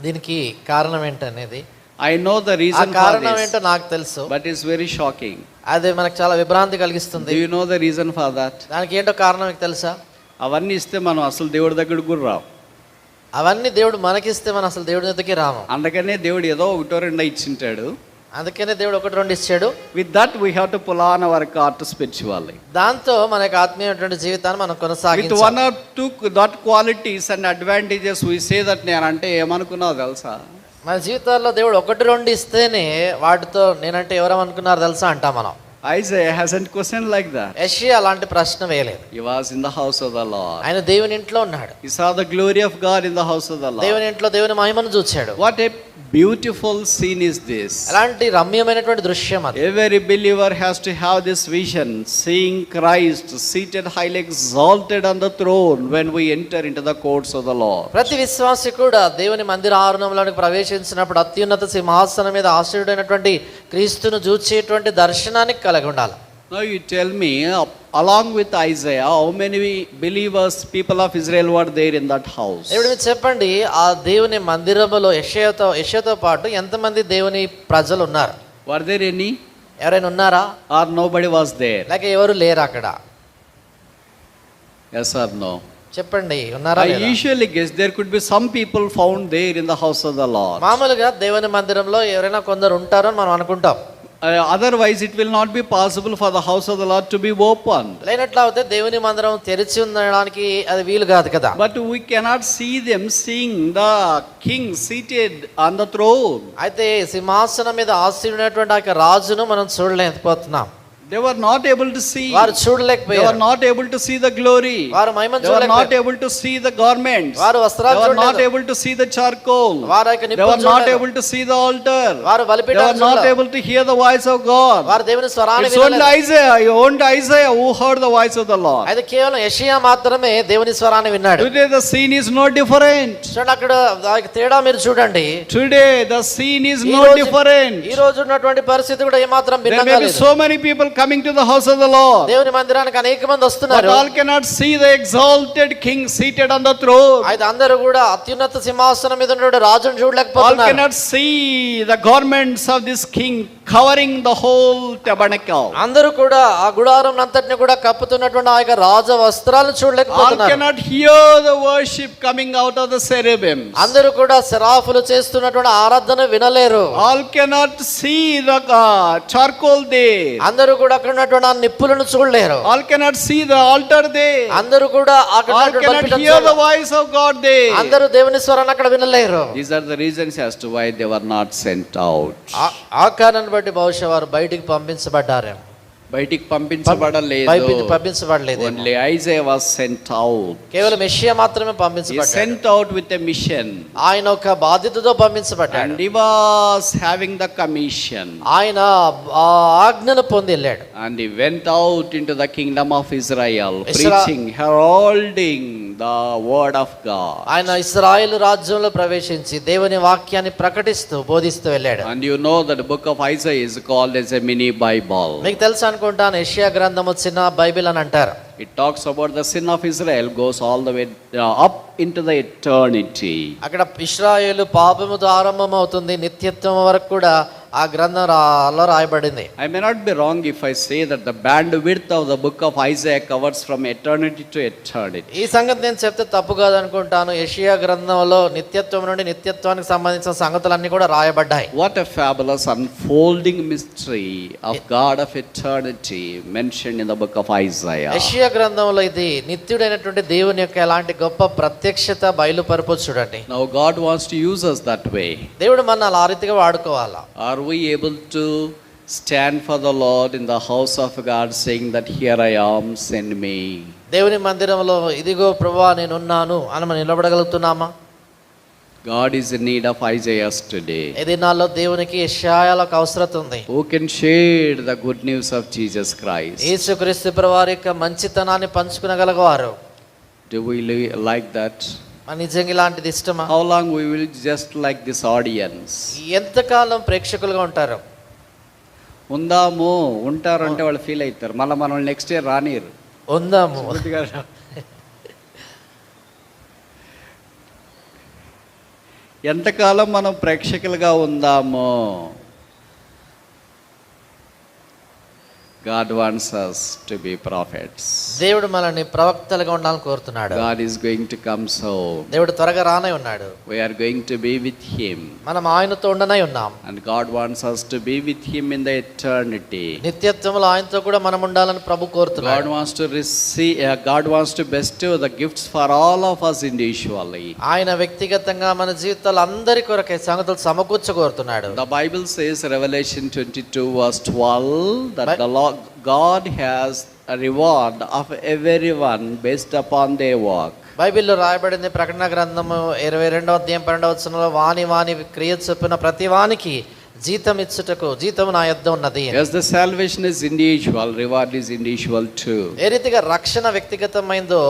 దీనికి కారణం ఏంటనేది I know the reason for కారణం this. ఏంటో నాకు తెలుసు. But it's very shocking. అది మనకు చాలా విభ్రాంతి కలిగిస్తుంది. Do you know the reason for that? దానికి ఏంటో కారణం మీకు తెలుసా? అవన్నీ ఇస్తే మనం అసలు దేవుడి దగ్గరకు కూడా రాం. అవన్నీ దేవుడు మనకిస్తే మనం అసలు దేవుడి దగ్గరికి రాము. అందుకనే దేవుడు ఏదో ఒకటో రెండో ఇచ్చింటాడు. అందుకనే దేవుడు ఒకటి రెండు ఇచ్చాడు. With that we have to pull on our cart spiritually. దాంతో మన యొక్క ఆత్మీయమైనటువంటి జీవితాన్ని మనం కొనసాగించాలి. With one or two that qualities and advantages we say that నేనంటే ఏమనుకున్నావు తెలుసా? మన జీవితాల్లో దేవుడు ఒకటి రెండు ఇస్తేనే వాటితో నేనంటే ఎవరేమనుకున్నారు తెలుసా అంటాం మనం. Isaiah hasn't questioned like that. యెషయా అలాంటి ప్రశ్న వేయలేదు. He was in the house of the Lord. ఆయన దేవుని ఇంట్లో ఉన్నాడు. He saw the glory of God in the house of the Lord. దేవుని ఇంట్లో దేవుని మహిమను చూచాడు. What a beautiful scene is this. అలాంటి రమ్యమైనటువంటి దృశ్యం అది. Every believer has to have this vision, seeing Christ seated highly exalted on the throne when we enter into the courts of the Lord. ప్రతి విశ్వాసి కూడా దేవుని మందిర ఆవరణంలోకి ప్రవేశించినప్పుడు అత్యున్నత సింహాసనం మీద ఆశీర్వైనటువంటి క్రీస్తును చూచేటువంటి దర్శనానికి కలిగి ఉండాలి. Now you tell me, along with Isaiah, how many believers, people of Israel were there in that house? ఇప్పుడు మీరు చెప్పండి ఆ దేవుని మందిరములో యెషయాతో పాటు ఎంతమంది దేవుని ప్రజలు ఉన్నారు? Were there any? ఎవరైనా ఉన్నారా? Or nobody was there? లేక ఎవరు లేరు అక్కడ? Yes or no? చెప్పండి ఉన్నారా? I usually guess there could be some people found there in the house of the Lord. మామూలుగా దేవుని మందిరంలో ఎవరైనా కొందరు ఉంటారని మనం అనుకుంటాం. Otherwise it will not be possible for the house of the Lord to be opened. లేనట్లయితే దేవుని మందిరం తెరిచి ఉండడానికి అది వీలు కాదు కదా. But we cannot see them seeing the king seated on the throne. అయితే సింహాసనం మీద ఆసీనుడైనటువంటి ఆ రాజును మనం చూడలేకపోతున్నాం. They were not able to see. వారు They చూడలేకపోయారు. were not able to see the glory. వారు మహిమను They were not చూడలేకపోయారు. able to see the garments. వారు They వస్త్రాలు were not చూడలేదు. able to see the charcoal. వారు యొక్క They were నిప్పులు not చూడలేదు. able to see the altar. వారు They బలిపీఠాన్ని were not చూడలేదు. able to hear the voice of God. వారు దేవుని స్వరాన్ని It's only వినలేదు. Isaiah who heard the voice of the Lord. అయితే కేవలం యెషయా మాత్రమే దేవుని స్వరాన్ని విన్నాడు. Today the scene is no different. చూడండి అక్కడ దానికి తేడా మీరు చూడండి. Today the scene is ఈ no రోజు- different. ఈ రోజు ఉన్నటువంటి పరిస్థితి కూడా ఏమాత్రం There భిన్నంగా may be లేదు. so many people coming to the house of the Lord. దేవుని మందిరానికి అనేక మంది But వస్తున్నారు. all cannot see the exalted king seated on the throne. అయితే అందరూ కూడా అత్యున్నత సింహాసనం మీద ఉన్న రాజును All చూడలేకపోతున్నారు. cannot see the garments of this king covering the whole tabernacle. అందరూ కూడా ఆ గుడారం అంతటిని కూడా కప్పుతున్నటువంటి ఆ యొక్క రాజ వస్త్రాలను All చూడలేకపోతున్నారు. cannot hear the worship coming out of the cherubim. అందరూ కూడా సెరాఫులు చేస్తున్నటువంటి ఆరాధన వినలేరు. All cannot see the charcoal there. అందరూ కూడా అక్కడ ఉన్నటువంటి ఆ నిప్పులను చూడలేరు. All cannot see the altar there. అందరూ కూడా అక్కడ All ఉన్నటువంటి cannot బలిపీఠం hear the చూడలేరు. voice of God there. అందరూ దేవుని స్వరాన్ని అక్కడ వినలేరు. These are the reasons as to why they were not sent out. ఆ కారణాన్ని బట్టి బహుశా వారు బయటికి పంపించబడ్డారు. బయటికి పంపించబడలేదు. పంపించబడలేదు. Only Isaiah was sent out. కేవలం మెషియా మాత్రమే He పంపించబడ్డాడు. sent out with a mission. ఆయన ఒక బాధ్యతతో పంపించబడ్డాడు. And he was having the commission. ఆయన ఆ ఆజ్ఞను పొంది వెళ్ళాడు. And he went out into the kingdom of Israel, preaching, heralding the word of God. ఆయన ఇశ్రాయేలు రాజ్యంలో ప్రవేశించి దేవుని వాక్యాన్ని ప్రకటిస్తూ బోధిస్తూ వెళ్ళాడు. And you know that the book of Isaiah is called as a mini Bible. మీకు తెలుసు అనుకుంటాను, యెషయా గ్రంథము చిన్న బైబిల్ అని అంటారు. It talks about the sin of Israel, goes all the way up into the eternity. అక్కడ ఇశ్రాయేలు పాపముతో ఆరంభమవుతుంది, నిత్యత్వం వరకు కూడా ఆ గ్రంథంలో రాయబడింది. I may not be wrong if I say that the bandwidth of the book of Isaiah covers from eternity to eternity. ఈ సంగతి నేను చెప్తే తప్పు కాదు అనుకుంటాను. యెషయా గ్రంథంలో నిత్యత్వం నుండి నిత్యత్వానికి సంబంధించిన సంగతులన్నీ కూడా రాయబడ్డాయి. What a fabulous unfolding mystery of God of eternity mentioned in the book of Isaiah. యెషయా గ్రంథంలో ఇది నిత్యుడైనటువంటి దేవుని యొక్క ఎలాంటి గొప్ప ప్రత్యక్షత బయలుపరపు చూడండి. Now God wants to use us that way. దేవుడు మనల్ని ఆ రీతిగా వాడుకోవాలా. Are we able to stand for the Lord in the house of God saying that here I am, send me? దేవుని మందిరంలో ఇదిగో ప్రభువా నేనున్నాను అని మనం నిలబడగలుగుతున్నామా? God is in need of Isaiahs today. ఈ దినాల్లో దేవునికి యెషయాలకు అవసరం ఉంది. Who can share the good news of Jesus Christ? యేసుక్రీస్తు ప్రభువారి యొక్క మంచితనాన్ని పంచుకునగలవారు. Do we like that? మన నిజంగా ఇలాంటిది ఇష్టమా? How long we will just like this audience? ఎంతకాలం ప్రేక్షకులుగా ఉంటారు? ఉందాము ఉంటారు అంటే వాళ్ళు ఫీల్ అవుతారు, మళ్ళీ మనం నెక్స్ట్ ఇయర్ రానిరు. ఉందాము ఎంతకాలం మనం ప్రేక్షకులుగా ఉందామో. God wants us to be prophets. దేవుడు మనల్ని ప్రవక్తలుగా ఉండాలని కోరుతున్నాడు. God is going to come soon. దేవుడు త్వరగా రానై ఉన్నాడు. We are going to be with him. మనం ఆయనతో ఉండనై ఉన్నాం. And God wants us to be with him in the eternity. నిత్యత్వంలో ఆయనతో కూడా మనం ఉండాలని ప్రభు కోరుతున్నాడు. God wants to receive, God wants to bestow the gifts for all of us individually. ఆయన వ్యక్తిగతంగా మన జీవితాలు అందరి కొరకే సంగతులు సమకూర్చ కోరుతున్నాడు. The Bible says, Revelation 22 verse 12, that the Lord God has a reward of everyone based upon their work. బైబిల్లో రాయబడింది ప్రకటన గ్రంథము 22వ అధ్యాయం 12వ వచనంలో వాని వాని క్రియ చొప్పున ప్రతి వానికి జీతం ఇచ్చుటకు జీతం నా యొద్ద ఉన్నది. Yes, the salvation is individual, reward is individual too. ఏ రీతిగా రక్షణ వ్యక్తిగతమైందో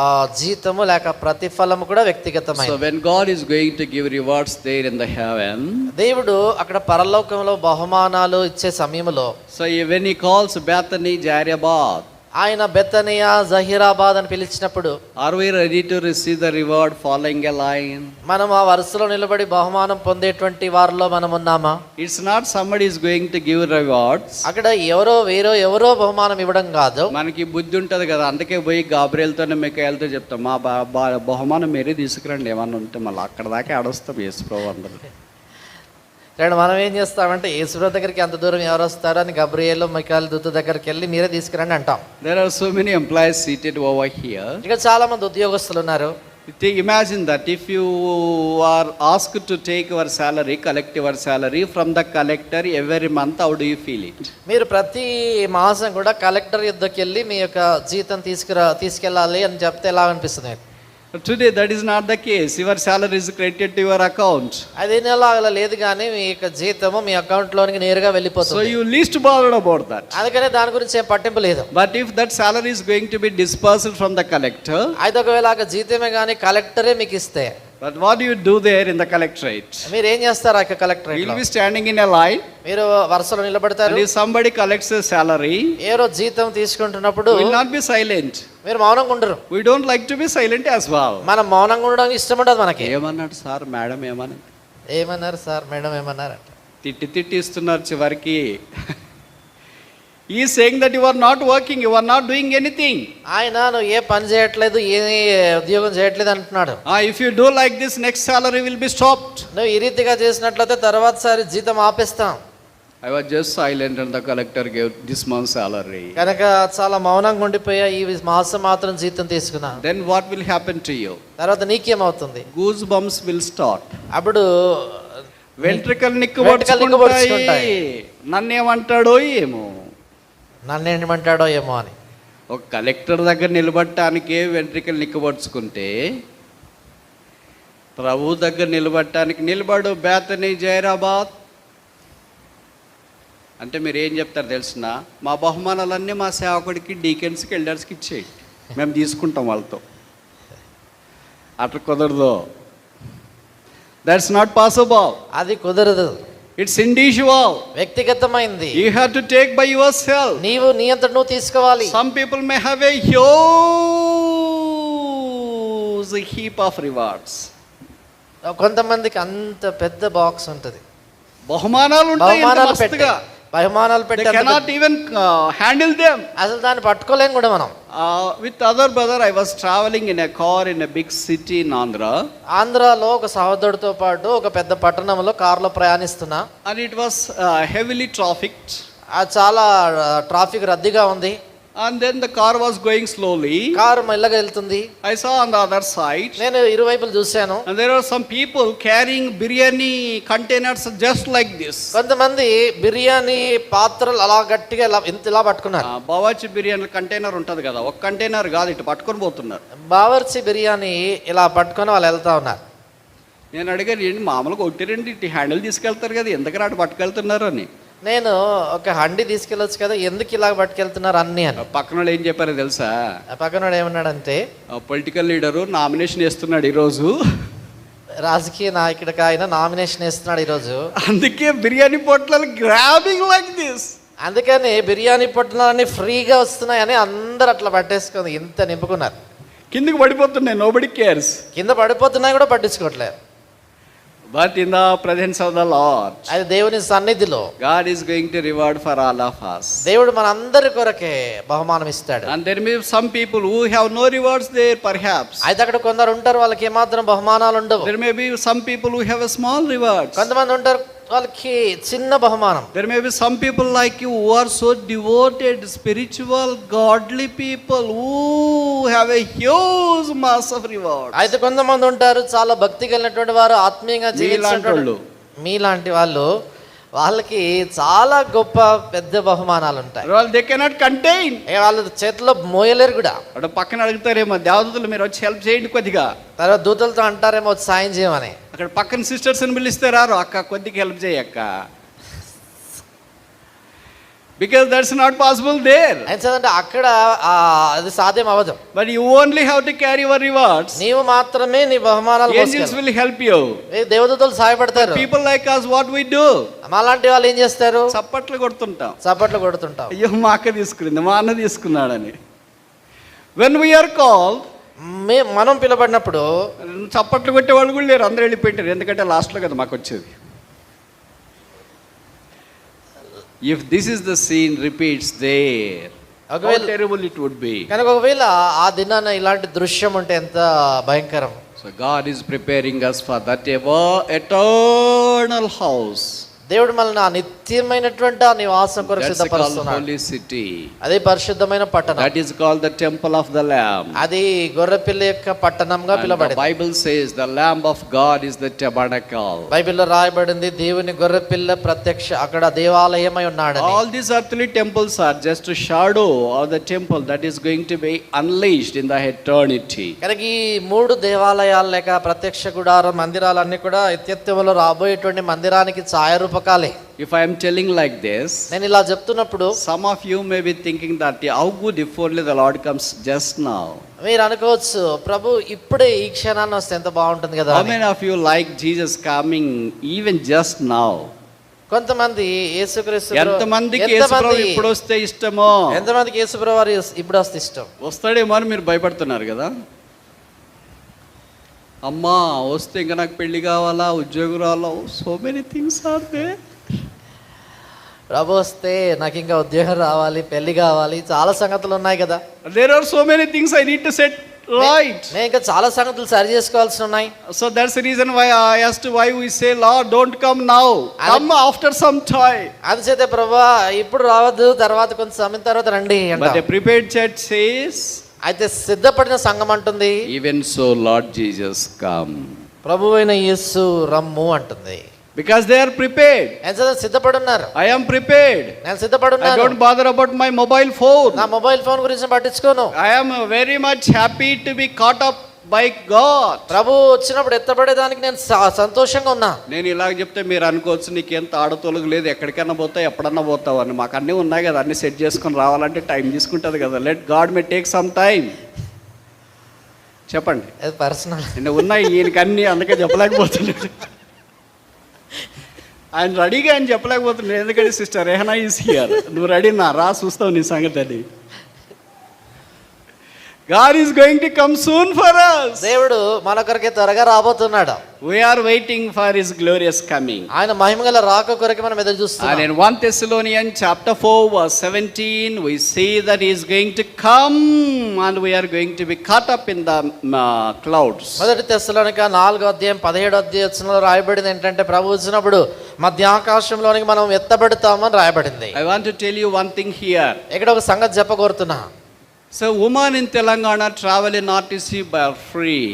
ఆ జీతము లేక ప్రతిఫలము కూడా వ్యక్తిగతమైంది. So when God is going to give rewards there in the heaven, దేవుడు అక్కడ పరలోకంలో బహుమానాలు ఇచ్చే సమయంలో, so when he calls Bethany, Zarephath, ఆయన బెతనియా జహీరాబాద్ అని పిలిచినప్పుడు, are we ready to receive the reward following a line? మనం ఆ వరుసలో నిలబడి బహుమానం పొందేటువంటి వారిలో మనం ఉన్నామా? It's not somebody is going to give rewards. అక్కడ ఎవరో బహుమానం ఇవ్వడం కాదు. మనకి బుద్ధి ఉంటుంది కదా, అందుకే పోయి గాబ్రియల్తోనే మిఖాయేలుతో చెప్తాం, మా బహుమానం మీరే తీసుకురండి, ఏమన్నా ఉంటే మళ్ళీ అక్కడ దాకా ఆడొస్తాం యేసుప్రభు అందరూ. రెండు మనం ఏం చేస్తామంటే యేసుప్రభు దగ్గరికి అంత దూరం ఎవరు వస్తారో అని గబ్రియేల్ మిఖాయేలు దూత దగ్గరికి వెళ్ళి మీరే తీసుకురండి అంటాం. There are so many employees seated over here. ఇక్కడ చాలా మంది ఉద్యోగస్తులు ఉన్నారు. Imagine that if you are asked to take your salary, collect your salary from the collector every month, how do you feel it? మీరు ప్రతి మాసం కూడా collector యుద్ధకి వెళ్ళి మీ యొక్క జీతం తీసుకెళ్ళాలి అని చెప్తే ఎలా అనిపిస్తుంది? Today that is not the case. Your salary is credited to your account. అదే నెల అలా లేదు కానీ మీ యొక్క జీతము మీ అకౌంట్ లోనికి నేరుగా వెళ్ళిపోతుంది. So you least bothered about that. అందుకనే దాని గురించి ఏం పట్టింపు లేదు. But if that salary is going to be dispersed from the collector, అయితే ఒకవేళ జీతమే కానీ కలెక్టరే మీకు ఇస్తే, but what do you do there in the collectorate? మీరు ఏం చేస్తారు? ఆ collectorate You will be standing in a line. మీరు వరుసలో నిలబడతారు. And if somebody collects a salary, ఏరో జీతం తీసుకుంటున్నప్పుడు we will not be silent. మీరు మౌనంగా ఉండరు. We don't like to be silent as well. మనం మౌనంగా ఉండడానికి ఇష్టం ఉండదు మనకి. ఏమన్నాడు సార్, మేడం ఏమన్నది? ఏమన్నారు సార్, మేడం ఏమన్నారు? తిట్టి ఇస్తున్నారు చివరికి. ఈ saying that you are not working, you are not doing anything. ఆయన నువ్వు ఏ పని చేయట్లేదు, ఏ ఉద్యోగం చేయట్లేదు అంటున్నాడు. If you do like this next salary will be stopped. నువ్వు ఈ రీతిగా చేసినట్లయితే తర్వాత సారి జీతం ఆపేస్తాం. I was just silent and the collector gave this month's salary. కనుక చాలా మౌనంగా ఉండిపోయా, ఈ మాసం మాత్రం జీతం తీసుకున్నా. Then what will happen to you? తర్వాత నీకేమవుతుంది? Goosebumps will start. అప్పుడు వెంట్రుకలు నిక్కబొడుచుకుంటాయి. నన్నేమంటాడో ఏమో, నన్నేమంటాడో ఏమో అని. ఒక కలెక్టర్ దగ్గర నిలబడటానికే వెంట్రుకలు నిక్కబొడుచుకుంటే ప్రభు దగ్గర నిలబడటానికి నిలబడు బేతని జైరాబాద్ అంటే మీరు ఏం చెప్తారు తెలిసిన, మా బహుమానాలన్నీ మా సేవకుడికి డీకెన్స్కి ఎల్డర్స్కి ఇచ్చేయండి, మేము తీసుకుంటాం వాళ్ళతో. అట్లా కుదరదు. That's not possible. అది కుదరదు. ఇట్స్ ఇండివిజువల్, వ్యక్తిగతమైంది. You have to take by yourself. నీవు నీ అంతట నువ్వు తీసుకోవాలి. Some people may have a huge heap of rewards. కొంతమందికి అంత పెద్ద బాక్స్ ఉంటుంది, బహుమానాలు ఉంటాయి, బహుమానాలు పెట్టి cannot even handle them. అసలు దాన్ని పట్టుకోలేం కూడా మనం. With other brother I was traveling in a car in a big city in Andhra. ఆంధ్రాలో ఒక సహోదరుడితో పాటు ఒక పెద్ద పట్టణంలో కారులో ప్రయాణిస్తున్నా. And it was heavily trafficked. చాలా ట్రాఫిక్ రద్దీగా ఉంది. And then the car was going slowly. Car మెల్లగా వెళ్తుంది. I saw on the other side. నేను ఇరువైపులు చూశాను. And there are some people carrying biryani containers just like this. కొంతమంది బిర్యానీ పాత్రలు అలా గట్టిగా ఇలా పట్టుకున్నారు. బావర్చి బిర్యానీ కంటైనర్ ఉంటది కదా, ఒక కంటైనర్ కాదు, ఇటు పట్టుకొని పోతున్నారు. బావర్చి బిర్యానీ ఇలా పట్టుకొని వాళ్ళు వెళ్తా ఉన్నారు. నేను అడిగాను, ఏంటి మామూలుగా ఒట్టి ఇటు హ్యాండిల్ తీసుకెళ్తారు కదా, ఎందుకు అటు పట్టుకెళ్తున్నారు అని. నేను ఒక హండి తీసుకెళ్ళొచ్చు కదా, ఎందుకు ఇలా పట్టుకెళ్తున్నారు అన్ని అని. పక్కన వాళ్ళు ఏం చెప్పారో తెలుసా? పక్కన ఏమన్నాడంటే, పొలిటికల్ లీడరు నామినేషన్ వేస్తున్నాడు ఈరోజు, రాజకీయ నాయకుడికి ఆయన నామినేషన్ వేస్తున్నాడు ఈరోజు, అందుకే బిర్యానీ పొట్లాలు గ్రాబింగ్ లైక్ దిస్. అందుకని బిర్యానీ పొట్లాలన్నీ ఫ్రీగా వస్తున్నాయని అందరు అట్లా పట్టేసుకుంది, ఇంత నింపుకున్నారు. కిందకి పడిపోతున్నాయి, నోబడి కేర్స్. కింద పడిపోతున్నాయి కూడా పట్టించుకోవట్లేదు. But in the presence of the Lord, అది దేవుని సన్నిధిలో God is going to reward for all of us. దేవుడు మనందరి కొరకే బహుమానం ఇస్తాడు. And there may be some people who have no rewards there perhaps. అయితే అక్కడ కొందరు ఉంటారు వాళ్ళకి ఏమాత్రం బహుమానాలు ఉండవు. There may be some people who have a small rewards. కొంతమంది ఉంటారు వాళ్ళకి చిన్న బహుమానం. There may be some people like you who are so devoted, spiritual, godly people who have a huge mass of reward. అయితే కొంతమంది ఉంటారు చాలా భక్తి కలిగినటువంటి వారు, ఆత్మీయంగా జీవించేవాళ్ళు, మీలాంటి వాళ్ళు, వాళ్ళకి చాలా గొప్ప పెద్ద బహుమానాలు ఉంటాయి. Well, they cannot contain. వాళ్ళ చేతిలో మోయలేరు కూడా. అటు పక్కన అడుగుతారేమో, దేవదూతలు మీరు వచ్చి హెల్ప్ చేయండి కొద్దిగా. తర్వాత దూతలతో అంటారేమో వచ్చి సాయం చేయమని. అక్కడ పక్కన సిస్టర్స్ని పిలిస్తే రారు, అక్క కొద్దిగా help చేయక్క. Because that's not possible there. అంటే అక్కడ అది సాధ్యం అవ్వదు. But you only have to carry your rewards. నీవు మాత్రమే నీ బహుమానాలు మోసుకెళ్ళు. Angels will help you. దేవదూతలు సహాయపడతారు. People like us, what we do? మాలాంటి వాళ్ళు ఏం చేస్తారు? చప్పట్లు కొడుతుంటాం. అయ్యో మా అక్క తీసుకుంది, మా అన్న తీసుకున్నాడని. When we are called, మనం పిలబడినప్పుడు చప్పట్లు కొట్టే వాళ్ళు కూడా లేరు, అందరూ వెళ్ళిపోయింటారు, ఎందుకంటే లాస్ట్లో కదా మాకు వచ్చేది. If this is the scene repeats there, how terrible it would be. కనుక ఒకవేళ ఆ దినాన ఇలాంటి దృశ్యం ఉంటే ఎంత భయంకరం. So God is preparing us for that eternal house. దేవుడు మనల్ని ఆ నిత్యమైనటువంటి ఆ నివాసం కొరకు సిద్ధపరుస్తున్నాడు. Holy city. అదే పరిశుద్ధమైన పట్టణం. That is called the temple of the Lamb. అది గొర్రెపిల్ల యొక్క పట్టణంగా పిలువబడింది. The Bible says the Lamb of God is the tabernacle. బైబిల్లో రాయబడింది దేవుని గొర్రెపిల్ల ప్రత్యక్ష అక్కడ దేవాలయమై ఉన్నాడని. All these earthly temples are just a shadow of the temple that is going to be unleashed in the eternity. కనుక ఈ మూడు దేవాలయాలు లేక ప్రత్యక్ష గుడారం మందిరాలన్నీ కూడా నిత్యత్వంలో రాబోయేటువంటి మందిరానికి ఛాయారూపకాలే. If I am telling like this, నేను ఇలా చెప్తున్నప్పుడు some of you may be thinking that how good if only the Lord comes just now. మీరు అనుకోవచ్చు, ప్రభు ఇప్పుడే ఈ క్షణాన్ని వస్తే ఎంత బాగుంటుంది కదా. How many of you like Jesus coming even just now? కొంతమంది యేసుక్రీస్తు ఎంతమందికి యేసుప్రభు ఇప్పుడు వస్తే ఇష్టమో, ఎంతమందికి యేసుప్రభు వారు ఇప్పుడు వస్తే ఇష్టం. వస్తాడేమో అని మీరు భయపడుతున్నారు కదా. అమ్మా వస్తే ఇంకా నాకు పెళ్లి కావాలా, ఉద్యోగం రావాలా, so many things are there. ప్రభు వస్తే నాకు ఇంకా ఉద్యోగం రావాలి, పెళ్లి కావాలి, చాలా సంగతులు ఉన్నాయి కదా. There are so many things I need to set right. నేను ఇంకా చాలా సంగతులు సరి చేసుకోవాల్సి ఉన్నాయి. So that's the reason why I asked why we say, Lord, don't come now. Come after some time. అందుచేతే ప్రభా ఇప్పుడు రావద్దు, తర్వాత కొంత సమయం తర్వాత రండి But అంట. the prepared church says, అయితే సిద్ధపడిన సంఘం అంటుంది, even so, Lord Jesus, come. ప్రభువైన యేసు రమ్ము అంటుంది. Because they are prepared. ఎంత సిద్ధపడి ఉన్నారు. I am prepared. నేను సిద్ధపడి I ఉన్నాను. don't bother about my mobile phone. నా మొబైల్ ఫోన్ గురించి పట్టించుకోను. I am very much happy to be caught up by God. ప్రభు వచ్చినప్పుడు ఎత్తబడేదానికి నేను సంతోషంగా ఉన్నా. నేను ఇలాగ చెప్తే మీరు అనుకోవచ్చు, నీకేం తాడతొలుగు లేదు, ఎక్కడికైనా పోతావు, ఎప్పుడన్నా పోతావు అని. మాకు అన్నీ ఉన్నాయి కదా, అన్నీ సెట్ చేసుకొని రావాలంటే టైం తీసుకుంటుంది కదా. Let God may take some time. చెప్పండి. అది పర్సనల్. నిన్న ఉన్నాయి ఈయనకి అన్నీ, అందుకే చెప్పలేకపోతున్నాడు. ఆయన రెడీగా ఆయన చెప్పలేకపోతున్నాడు. ఎందుకంటే సిస్టర్ రెహనా ఈస్ హియర్. నువ్వు రెడీ నా రా, చూస్తావు నీ సంగతి అది. God is going to come soon for us. దేవుడు మన కొరకే త్వరగా రాబోతున్నాడు. We are waiting for his glorious coming. ఆయన మహిమగల రాక కొరకే మనం ఎదురు చూస్తున్నాం. And in 1 Thessalonians chapter 4 verse 17 we see that he is going to come and we are going to be caught up in the clouds. మొదటి తెస్సలోనిక 4:17 రాయబడింది ఏంటంటే ప్రభు వచ్చినప్పుడు మధ్యాకాశంలోనికి మనం ఎత్తబడతామని రాయబడింది. I want to tell you one thing here. ఇక్కడ ఒక సంగతి చెప్పగోరుతున్నా. So women in Telangana travel in RTC by free.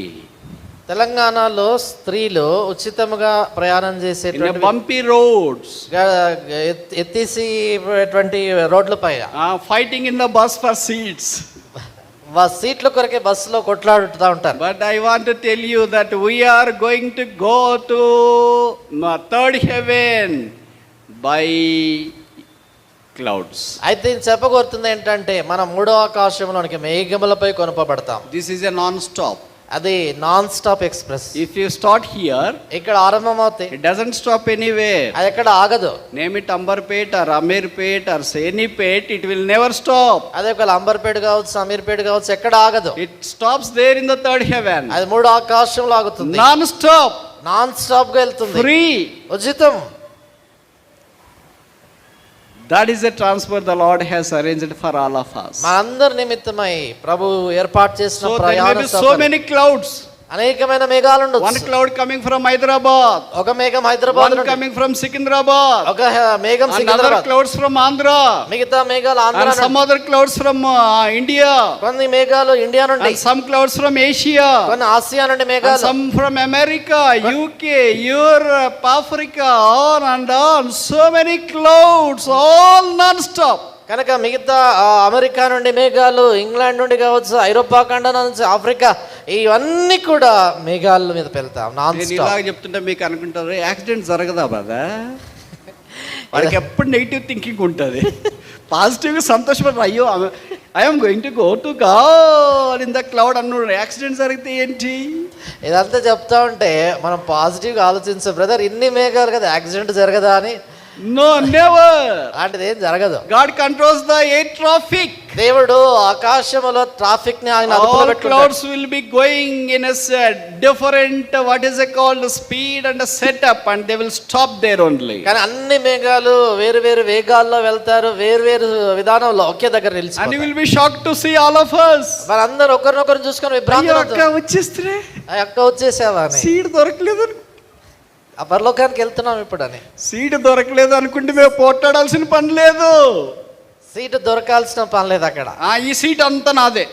తెలంగాణలో స్త్రీలు ఉచితంగా ప్రయాణం In a చేసేటువంటి bumpy roads. ఎత్తేసిటువంటి రోడ్లపై Fighting in the bus for seats. సీట్ల కొరకే బస్సులో కొట్లాడుతూ ఉంటారు. But I want to tell you that we are going to go to third heaven by clouds. అయితే చెప్పగోరుతుంది ఏంటంటే మనం మూడో ఆకాశంలోనికి మేఘములపై కొనుపబడతాం. This is a non-stop. అది non stop express. If you start here, ఇక్కడ ఆరంభమవుతాయి, it doesn't stop anywhere. అది ఎక్కడ ఆగదు. Name it Ambarpet or Amirpet or Senipet, it will never stop. అదే ఒక అంబర్పేట కావచ్చు, అమీర్పేట కావచ్చు, ఎక్కడ ఆగదు. It stops there in the third heaven. అది మూడో ఆకాశంలో ఆగుతుంది. Non-stop. నాన్ స్టాప్ గా వెళ్తుంది. Free. ఉచితం. That is the transfer the Lord has arranged for all of us. మనందరి నిమిత్తమై ప్రభు ఏర్పాటు చేసిన So there may ప్రయాణ be so సౌకర్యం. many clouds. అనేకమైన మేఘాలు One ఉండొచ్చు. cloud coming from Hyderabad, ఒక మేఘం హైదరాబాద్ one నుండి, coming from Sikandrabad, ఒక మేఘం and other Secunderabad, clouds from Andhra, మిగతా మేఘాలు ఆంధ్ర and some నుండి, other clouds from India, కొన్ని మేఘాలు ఇండియా నుండి, and some clouds from Asia, కొన్ని ఆసియా నుండి and మేఘాలు, some from America, UK, Europe, Africa, on and on. So many clouds, all non-stop. కనుక మిగతా అమెరికా నుండి మేఘాలు, ఇంగ్లాండ్ నుండి కావచ్చు, ఐరోపా ఖండం నుంచి ఆఫ్రికా, ఇవన్నీ కూడా మేఘాల మీద వెళ్తాం నాన్ నేను స్టాప్. ఇలాగ చెప్తుంటే మీకు అనుకుంటారు యాక్సిడెంట్ జరగదా బాదా? వాళ్ళకి ఎప్పుడు నెగిటివ్ థింకింగ్ ఉంటుంది. పాజిటివ్గా సంతోషపడరు. అయ్యో I'm going to go to God in the cloud అన్నాడు. యాక్సిడెంట్ జరిగితే ఏంటి? ఇదంతా చెప్తా ఉంటే మనం పాజిటివ్గా ఆలోచించాం, బ్రదర్ ఇన్ని మేఘాలు కదా యాక్సిడెంట్ జరగదా అని. No, never. అలాంటిది ఏం జరగదు. God controls the air traffic. దేవుడు ఆకాశములో ట్రాఫిక్ ని ఆయన అదుపులో All పెట్టుకుంటాడు. clouds will be going in a different what is it called speed and a setup, and they will stop there only. కానీ అన్ని మేఘాలు వేరు వేరు వేగాల్లో వెళ్తారు, వేరు వేరు విధానంలో ఒకే దగ్గర And you నిలిచిపోతారు. will be shocked to see all of us. మనందరూ ఒకరినొకరు చూసుకొని విభ్రాంతి అయ్యో అక్క వచ్చేస్తే అక్క వచ్చేసావా అని, సీట్ దొరకలేదు, ఆ పరలోకానికి వెళ్తున్నాం ఇప్పుడు అని. సీట్ దొరకలేదు అనుకుంటే మేము పోట్లాడాల్సిన పని లేదు. సీటు దొరకాల్సిన పని లేదు అక్కడ. ఈ సీట్ అంతా నాదే,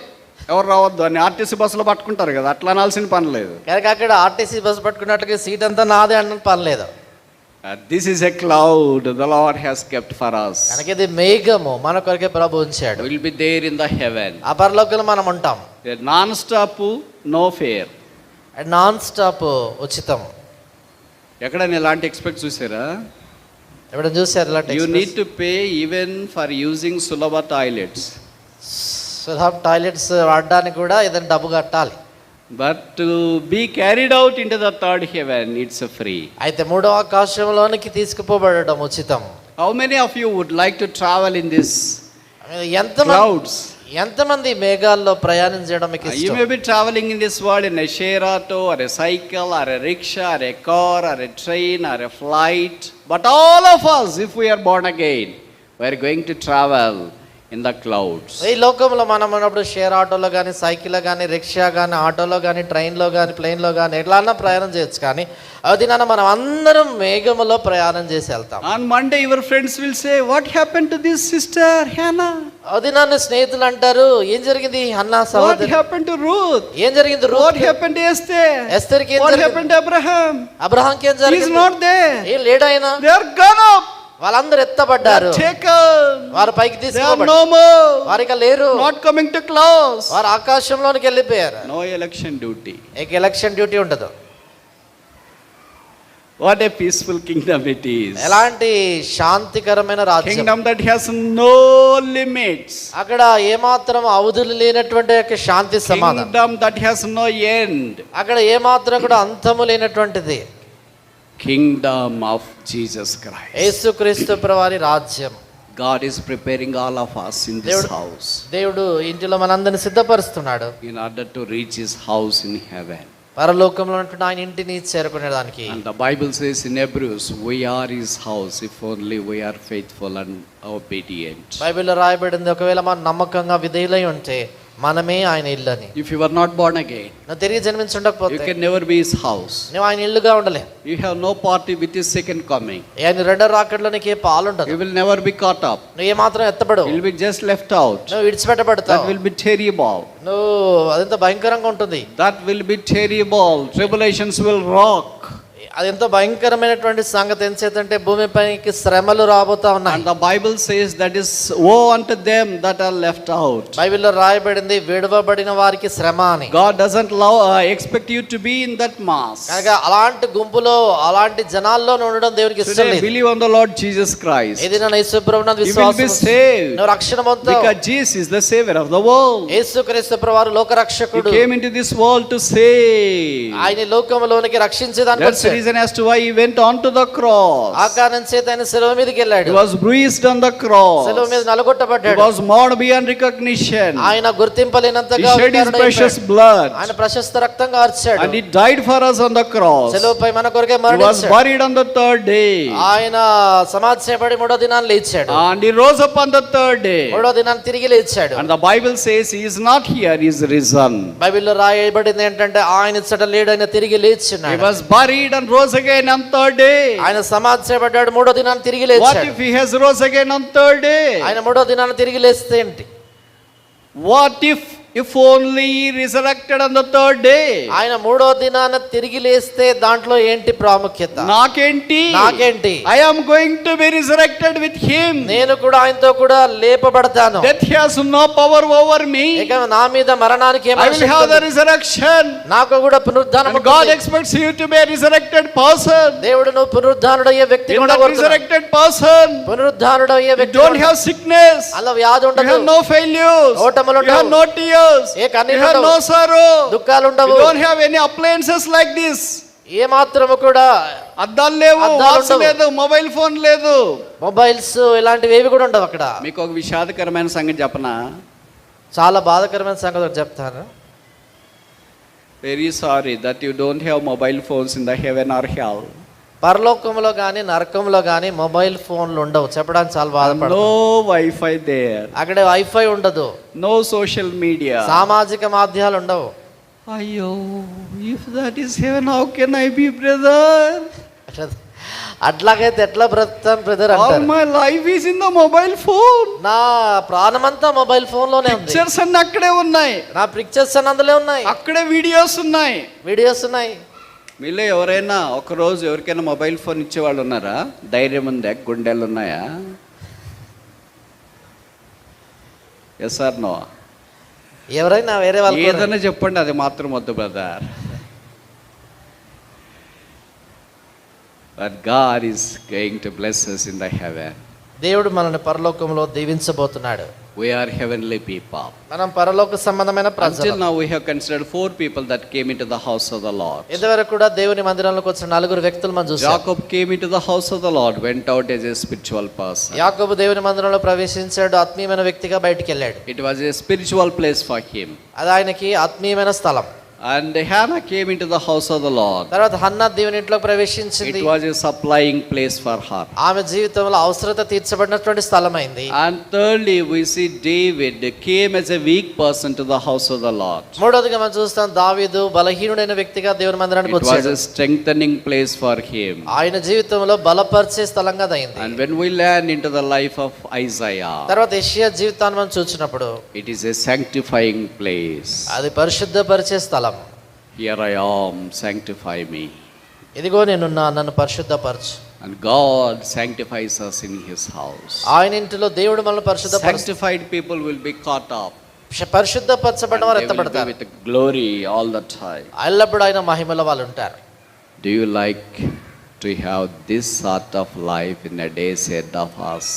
ఎవరు రావద్దు అని ఆర్టీసీ బస్సులో పట్టుకుంటారు కదా, అట్లా అనాల్సిన పని లేదు. కనుక అక్కడ ఆర్టీసీ బస్సు పట్టుకున్నట్టుగా సీట్ అంతా నాదే అన్న పని లేదు. This is a cloud the lord has kept for us. కనుక ఇది మేఘము మన కొరకే ప్రభు ఉంచాడు. Will be there in the heaven. ఆ పరలోకంలో మనం ఉంటాం. Non stop, no fare. Non stop ఉచితం. ఎక్కడైనా ఇలాంటి ఎక్స్పెక్ట్ చూసారా? ఎప్పుడైనా చూసారు ఇలాంటి? You need to pay even for using Sulabh toilets. Sulabh toilets వాడడానికి కూడా ఏదైనా డబ్బు కట్టాలి. But to be carried out into the third haven it's free. అయితే మూడో ఆకాశంలోనికి తీసుకుపోబడడం ఉచితం. How many of you would like to travel in this ఎంతమంది ఎంతమంది మేఘాల్లో ప్రయాణం చేయడం మీకు You ఇష్టం? may be traveling in this world in a share auto or a cycle or a rickshaw or a car or a train or a flight. But all of us, if we are born again, we are going to travel in the clouds. ఈ లోకంలో మనం ఉన్నప్పుడు share ఆటోలో కానీ, సైకిల్లో కానీ, rickshaw కానీ, ఆటోలో కానీ, ట్రైన్లో కానీ, ప్లేన్లో కానీ ఎట్లన్నా ప్రయాణం చేయొచ్చు. కానీ అది మనం అందరం మేఘములో ప్రయాణం చేసి వెళ్తాం. On Monday, your friends will say, "What happened to this sister Hannah? అది నన్ను స్నేహితులు అంటారు, ఏం జరిగింది అన్నా What సహోదరి, happened to Ruth? ఏం జరిగింది What Ruth, happened to Esther? ఎస్తర్కి ఏం What జరిగింది, happened to Abraham? అబ్రహాంకి ఏం He is జరిగింది, not there. ఏం లేడాయన, They are gone up. వాళ్ళందరూ They ఎత్తబడ్డారు, are taken. వారు పైకి They are తీసుకోబడ్డారు, no more. వారిక లేరు, Not coming to close. వారు ఆకాశంలోనికి వెళ్ళిపోయారు. No election duty. ఇక ఎలక్షన్ డ్యూటీ ఉండదు. What a peaceful kingdom it is. ఎలాంటి శాంతికరమైన రాజ్యం, Kingdom that has no limits. అక్కడ ఏమాత్రం అవధులు లేనటువంటి యొక్క శాంతి సమాధానం, Kingdom that has no end. అక్కడ ఏమాత్రం కూడా అంతము లేనటువంటిది Kingdom of Jesus Christ. యేసుక్రీస్తు ప్రభువారి రాజ్యం. God is preparing all of us in this house దేవుడు ఇంటిలో మనందరిని సిద్ధపరుస్తున్నాడు in order to reach His house in heaven. పరలోకంలో ఉన్నటువంటి ఆయన ఇంటిని చేరుకునేదానికి. And the Bible says in Hebrews, we are His house if only we are faithful and obedient. బైబిల్లో రాయబడింది, ఒకవేళ మనం నమ్మకంగా విధేయులై ఉంటే మనమే ఆయన ఇల్లు అని. If you are not born again, నువ్వు తిరిగి you జన్మించుండకపోతే can never be His house. నువ్వు ఆయన ఇల్లుగా ఉండలే. You have no party with His second coming. ఆయన రెండో రాకడలో నీకు ఏ పాలు ఉండదు. You will never be caught up. నువ్వు ఏమాత్రం ఎత్తబడవు, You will be just left out. నువ్వు విడిచిపెట్టబడతావు. That will be terrible. నువ్వు అదెంత భయంకరంగా ఉంటుంది, That will be terrible. Tribulations will rock. అది ఎంతో భయంకరమైనటువంటి సంగతి. ఎంచేతంటే భూమిపైకి శ్రమలు రాబోతా ఉన్నాయి. And the Bible says that is woe unto them that are left out. బైబిల్లో రాయబడింది, విడవబడిన వారికి శ్రమ అని. God doesn't expect you to be in that mass. కనుక అలాంటి గుంపులో, అలాంటి జనాల్లో ఉండడం దేవునికి ఇష్టం Today లేదు. believe on the Lord Jesus Christ. ఇది నా యేసు ప్రభువునందు You will విశ్వాసం be ఉంచు. saved నువ్వు రక్షణ పొందుతావు. because Jesus is the Savior of the world. యేసుక్రీస్తు ప్రభువారు లోక He రక్షకుడు. came into this world to save. ఆయన లోకములోనికి రక్షించేదానికి That's the వచ్చాడు. reason as to why He went on to the cross. ఆ కారణం చేత ఆయన శిలువ మీదకి వెళ్ళాడు. He was bruised on the cross. శిలువ మీద He నలగొట్టబడ్డాడు. was mourned beyond recognition. ఆయన గుర్తింపలేనంతగా He shed His వికారుడైపోయాడు. precious blood. ఆయన ప్రశస్త రక్తం కార్చాడు. And He died for us on the cross. శిలువపై మన కొరకే He was మరణించాడు. buried on the third day. ఆయన సమాధి చేయబడి మూడో దినాన్ని లేచాడు. And He rose up on the third day. మూడో దినాన్ని తిరిగి లేచాడు. And the Bible says He is not here, He is risen. బైబిల్లో రాయబడింది ఏంటంటే ఆయన ఇచ్చట లేడు, ఆయన తిరిగి He లేచున్నాడు. was buried and rose again on third day. ఆయన సమాధి చేయబడ్డాడు, మూడో దినాన్ని తిరిగి What లేచాడు. if He has rose again on third day? ఆయన మూడో దినాన్ని తిరిగి లేస్తే ఏంటి? What if only He resurrected on the third day? ఆయన మూడో దినాన తిరిగి లేస్తే దాంట్లో ఏంటి ప్రాముఖ్యత? నాకేంటి? I am going to be resurrected with Him. నేను కూడా ఆయనతో కూడా లేపబడతాను. Death has no power over me. ఇక నా మీద మరణానికి I will have the resurrection. నాకు కూడా పునరుద్ధానం And God expects you to be a resurrected person. దేవుడు నువ్వు పునరుద్ధానుడయ్యే వ్యక్తి In కూడా that resurrected person, పునరుద్ధానుడయ్యే you వ్యక్తి don't have sickness. అలా వ్యాధి You ఉండదు, have no failures. ఓటములు You have ఉండవు, no tears. ఏ కన్నీళ్ళు You have ఉండవు, no sorrow. దుఃఖాలు You ఉండవు, don't have any appliances like this. ఏ మాత్రము కూడా అద్దాలు లేవు, అద్దాలు వాచ్ ఉండవు. లేదు, మొబైల్ ఫోన్ లేదు. మొబైల్స్ ఇలాంటివి ఏవి కూడా ఉండవు అక్కడ. మీకు ఒక విషాదకరమైన సంగతి చెప్పనా? చాలా బాధాకరమైన సంగతి ఒకటి చెప్తాను. Very sorry that you don't have mobile phones in the heaven or hell. పరలోకంలో కానీ నరకంలో కానీ మొబైల్ ఫోన్లు ఉండవు. చెప్పడానికి చాలా బాధపడతాను. No Wi-Fi there. అక్కడ వైఫై ఉండదు, No social media. సామాజిక మాధ్యాలు ఉండవు. Ayyo, if that is heaven, how can I be, brother? అట్లాగైతే ఎట్లా బ్రతాను బ్రదర్ All అంటారు. my life is in the mobile phone. నా ప్రాణమంతా మొబైల్ ఫోన్ లోనే ఉంది. Pictures అన్ని అక్కడే ఉన్నాయి, నా పిక్చర్స్ అన్ని అందులో ఉన్నాయి, అక్కడే వీడియోస్ ఉన్నాయి. వీడియోస్ ఉన్నాయి. మీలో ఎవరైనా ఒకరోజు ఎవరికైనా మొబైల్ ఫోన్ ఇచ్చేవాళ్ళు ఉన్నారా? ధైర్యం ఉందా? గుండెలు ఉన్నాయా? Yes or no? ఎవరైనా వేరే వాళ్ళు ఏదైనా చెప్పండి, అది మాత్రం వద్దు brother. But God is going to bless us in the heaven. దేవుడు మనల్ని పరలోకంలో దీవించబోతున్నాడు. We are heavenly people. మనం పరలోక సంబంధమైన Until ప్రజలు. now we have considered 4 people that came into the house of the Lord. ఇంతవరకు కూడా దేవుని మందిరంలోకి వచ్చిన 4 వ్యక్తులు మనం చూసాం. Jacob came into the house of the Lord, went out as a spiritual person. యాకోబు దేవుని మందిరంలో ప్రవేశించాడు, ఆత్మీయమైన వ్యక్తిగా బయటికి వెళ్ళాడు. It was a spiritual place for him. అది ఆయనకి ఆత్మీయమైన స్థలం. And Hannah came into the house of the Lord. తర్వాత హన్నా దేవుని ఇంట్లో ప్రవేశించింది. It was a supplying place for her. ఆమె జీవితంలో అవసరత తీర్చబడినటువంటి స్థలం అయింది. And thirdly, we see David came as a weak person to the house of the Lord. మూడోదిగా మనం చూస్తాం దావీదు బలహీనుడైన వ్యక్తిగా దేవుని మందిరానికి It was వచ్చాడు. a strengthening place for him. ఆయన జీవితంలో బలపరిచే స్థలంగా అది అయింది. And when we learn into the life of Isaiah, తర్వాత యెషయా జీవితాన్ని మనం చూసినప్పుడు it is a sanctifying place. అది పరిశుద్ధపరిచే స్థలం. Here I am, sanctify me. ఇదిగో నేనున్నా, నన్ను పరిశుద్ధపరచు. And God sanctifies us in His house. ఆయన ఇంటిలో దేవుడు మనల్ని పరిశుద్ధపరుస్తాడు. Sanctified people will be caught up. పరిశుద్ధపరచబడిన వారు They will be ఎత్తబడతారు. with glory all the time. ఎల్లప్పుడూ ఆయన మహిమలో వాళ్ళు ఉంటారు. Do you like to have this sort of life in a days ahead of us?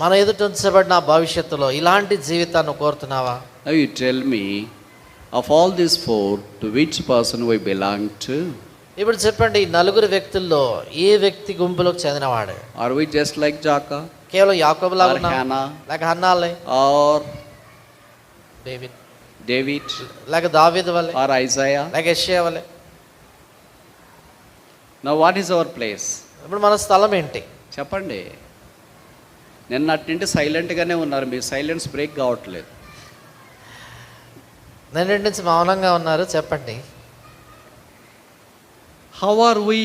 మన ఎదుట ఉంచబడిన భవిష్యత్తులో ఇలాంటి జీవితాన్ని కోరుతున్నావా? Now you tell me, of all these 4, to which person we belong to? ఇప్పుడు చెప్పండి, ఈ 4 వ్యక్తుల్లో ఏ వ్యక్తి గుంపులోకి చెందినవాడు? Are we just like Jacob? కేవలం యాకోబు లాగా Or ఉన్నామా? Hannah? లేక హన్నాలే, Or డేవిడ్ David? లేక దావీదు వలె, Or Isaiah? లేక యెషయా వలె? Now what is our place? ఇప్పుడు మన స్థలం ఏంటి? చెప్పండి. నిన్నటి నుండి సైలెంట్గానే ఉన్నారు, మీ సైలెన్స్ బ్రేక్ కావట్లేదు. నిన్నటి నుంచి మౌనంగా ఉన్నారు, చెప్పండి. How are we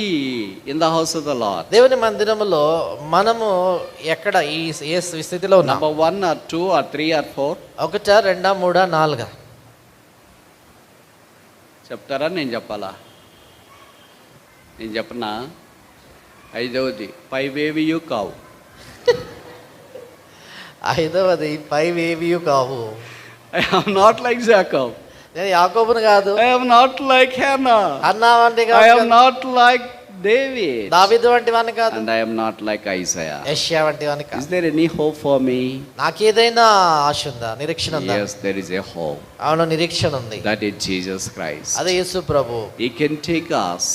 in the house of the Lord? దేవుని మందిరములో మనము ఎక్కడ ఏ స్థితిలో ఉన్నాం? Number 1 or 2 or 3 or 4? 1, 2, 3, 4? చెప్తారా నేను చెప్పాలా? నేను చెప్పనా? 5వది పైవేవియు కావు. 5వది పైవేవియు కావు. I am not like Jacob. నేను యాకోబును కాదు. I am not like Hannah. Hannah వంటి I am కాదు. not like David. దావీదు వంటి వాని కాదు. And I am not like Isaiah. యెషయా వంటి వాని Is కాదు. there any hope for me? నాకేదైనా ఆశ ఉందా? నిరీక్షణ ఉందా? Yes, there is a hope. అవును, నిరీక్షణ ఉంది. That is Jesus Christ. అదే యేసు ప్రభు. He can take us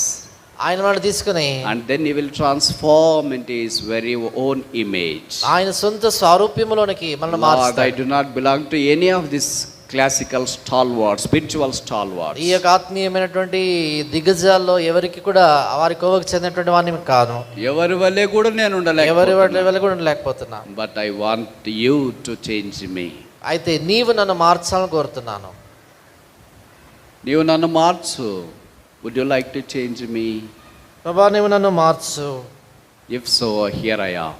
ఆయన మనం తీసుకుని and then He will transform into His very own image. ఆయన సొంత స్వరూప్యములోనికి మనల్ని Lord, I మారుస్తాడు. do not belong to any of this classical stalwarts, spiritual stalwarts. ఈ యొక్క ఆత్మీయమైనటువంటి దిగ్గజాల్లో ఎవరికి కూడా వారి కోవకు చెందినటువంటి వాడిని కాను. ఎవరి వల్లే కూడా నేను ఎవరి ఉండలేకపోతున్నా. వల్ల కూడా లేకపోతున్నా. But I want you to change me. అయితే నీవు నన్ను మార్చాలని కోరుతున్నాను. నీవు నన్ను మార్చు. Would you like to change me? ప్రభా, నీవు నన్ను మార్చు. If so, here I am.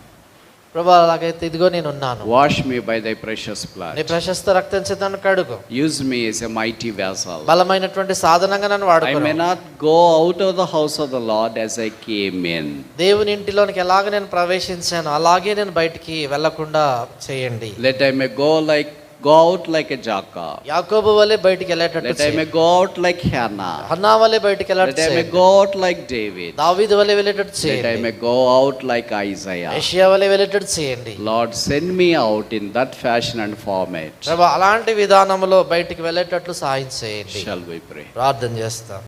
ప్రభా, అలాగైతే ఇదిగో నేను ఉన్నాను. Wash me by thy precious నీ blood. ప్రశస్త రక్తం చేత నన్ను కడుగు. Use me as a mighty vessel. బలమైనటువంటి సాధనంగా నన్ను I వాడుకో. may not go out of the house of the Lord as I came in. దేవుని ఇంటిలోనికి ఎలాగ నేను ప్రవేశించాను అలాగే నేను బయటికి వెళ్ళకుండా చేయండి. Let I may go out like a Jacob. యాకోబు వలె బయటికి వెళ్ళేటట్టు Let I may go out like Hannah. Hannah వలె బయటికి Let వెళ్ళేటట్టు I may చేయండి. go out like David. దావీదు వలె వెళ్ళేటట్టు Let I చేయండి. may go out like Isaiah. యెషయా వలె వెళ్ళేటట్టు చేయండి. Lord, send me out in that fashion and format. ప్రభా, అలాంటి విధానంలో బయటికి వెళ్ళేటట్లు సహాయం చేయండి. Shall we pray? ప్రార్థన చేస్తాం.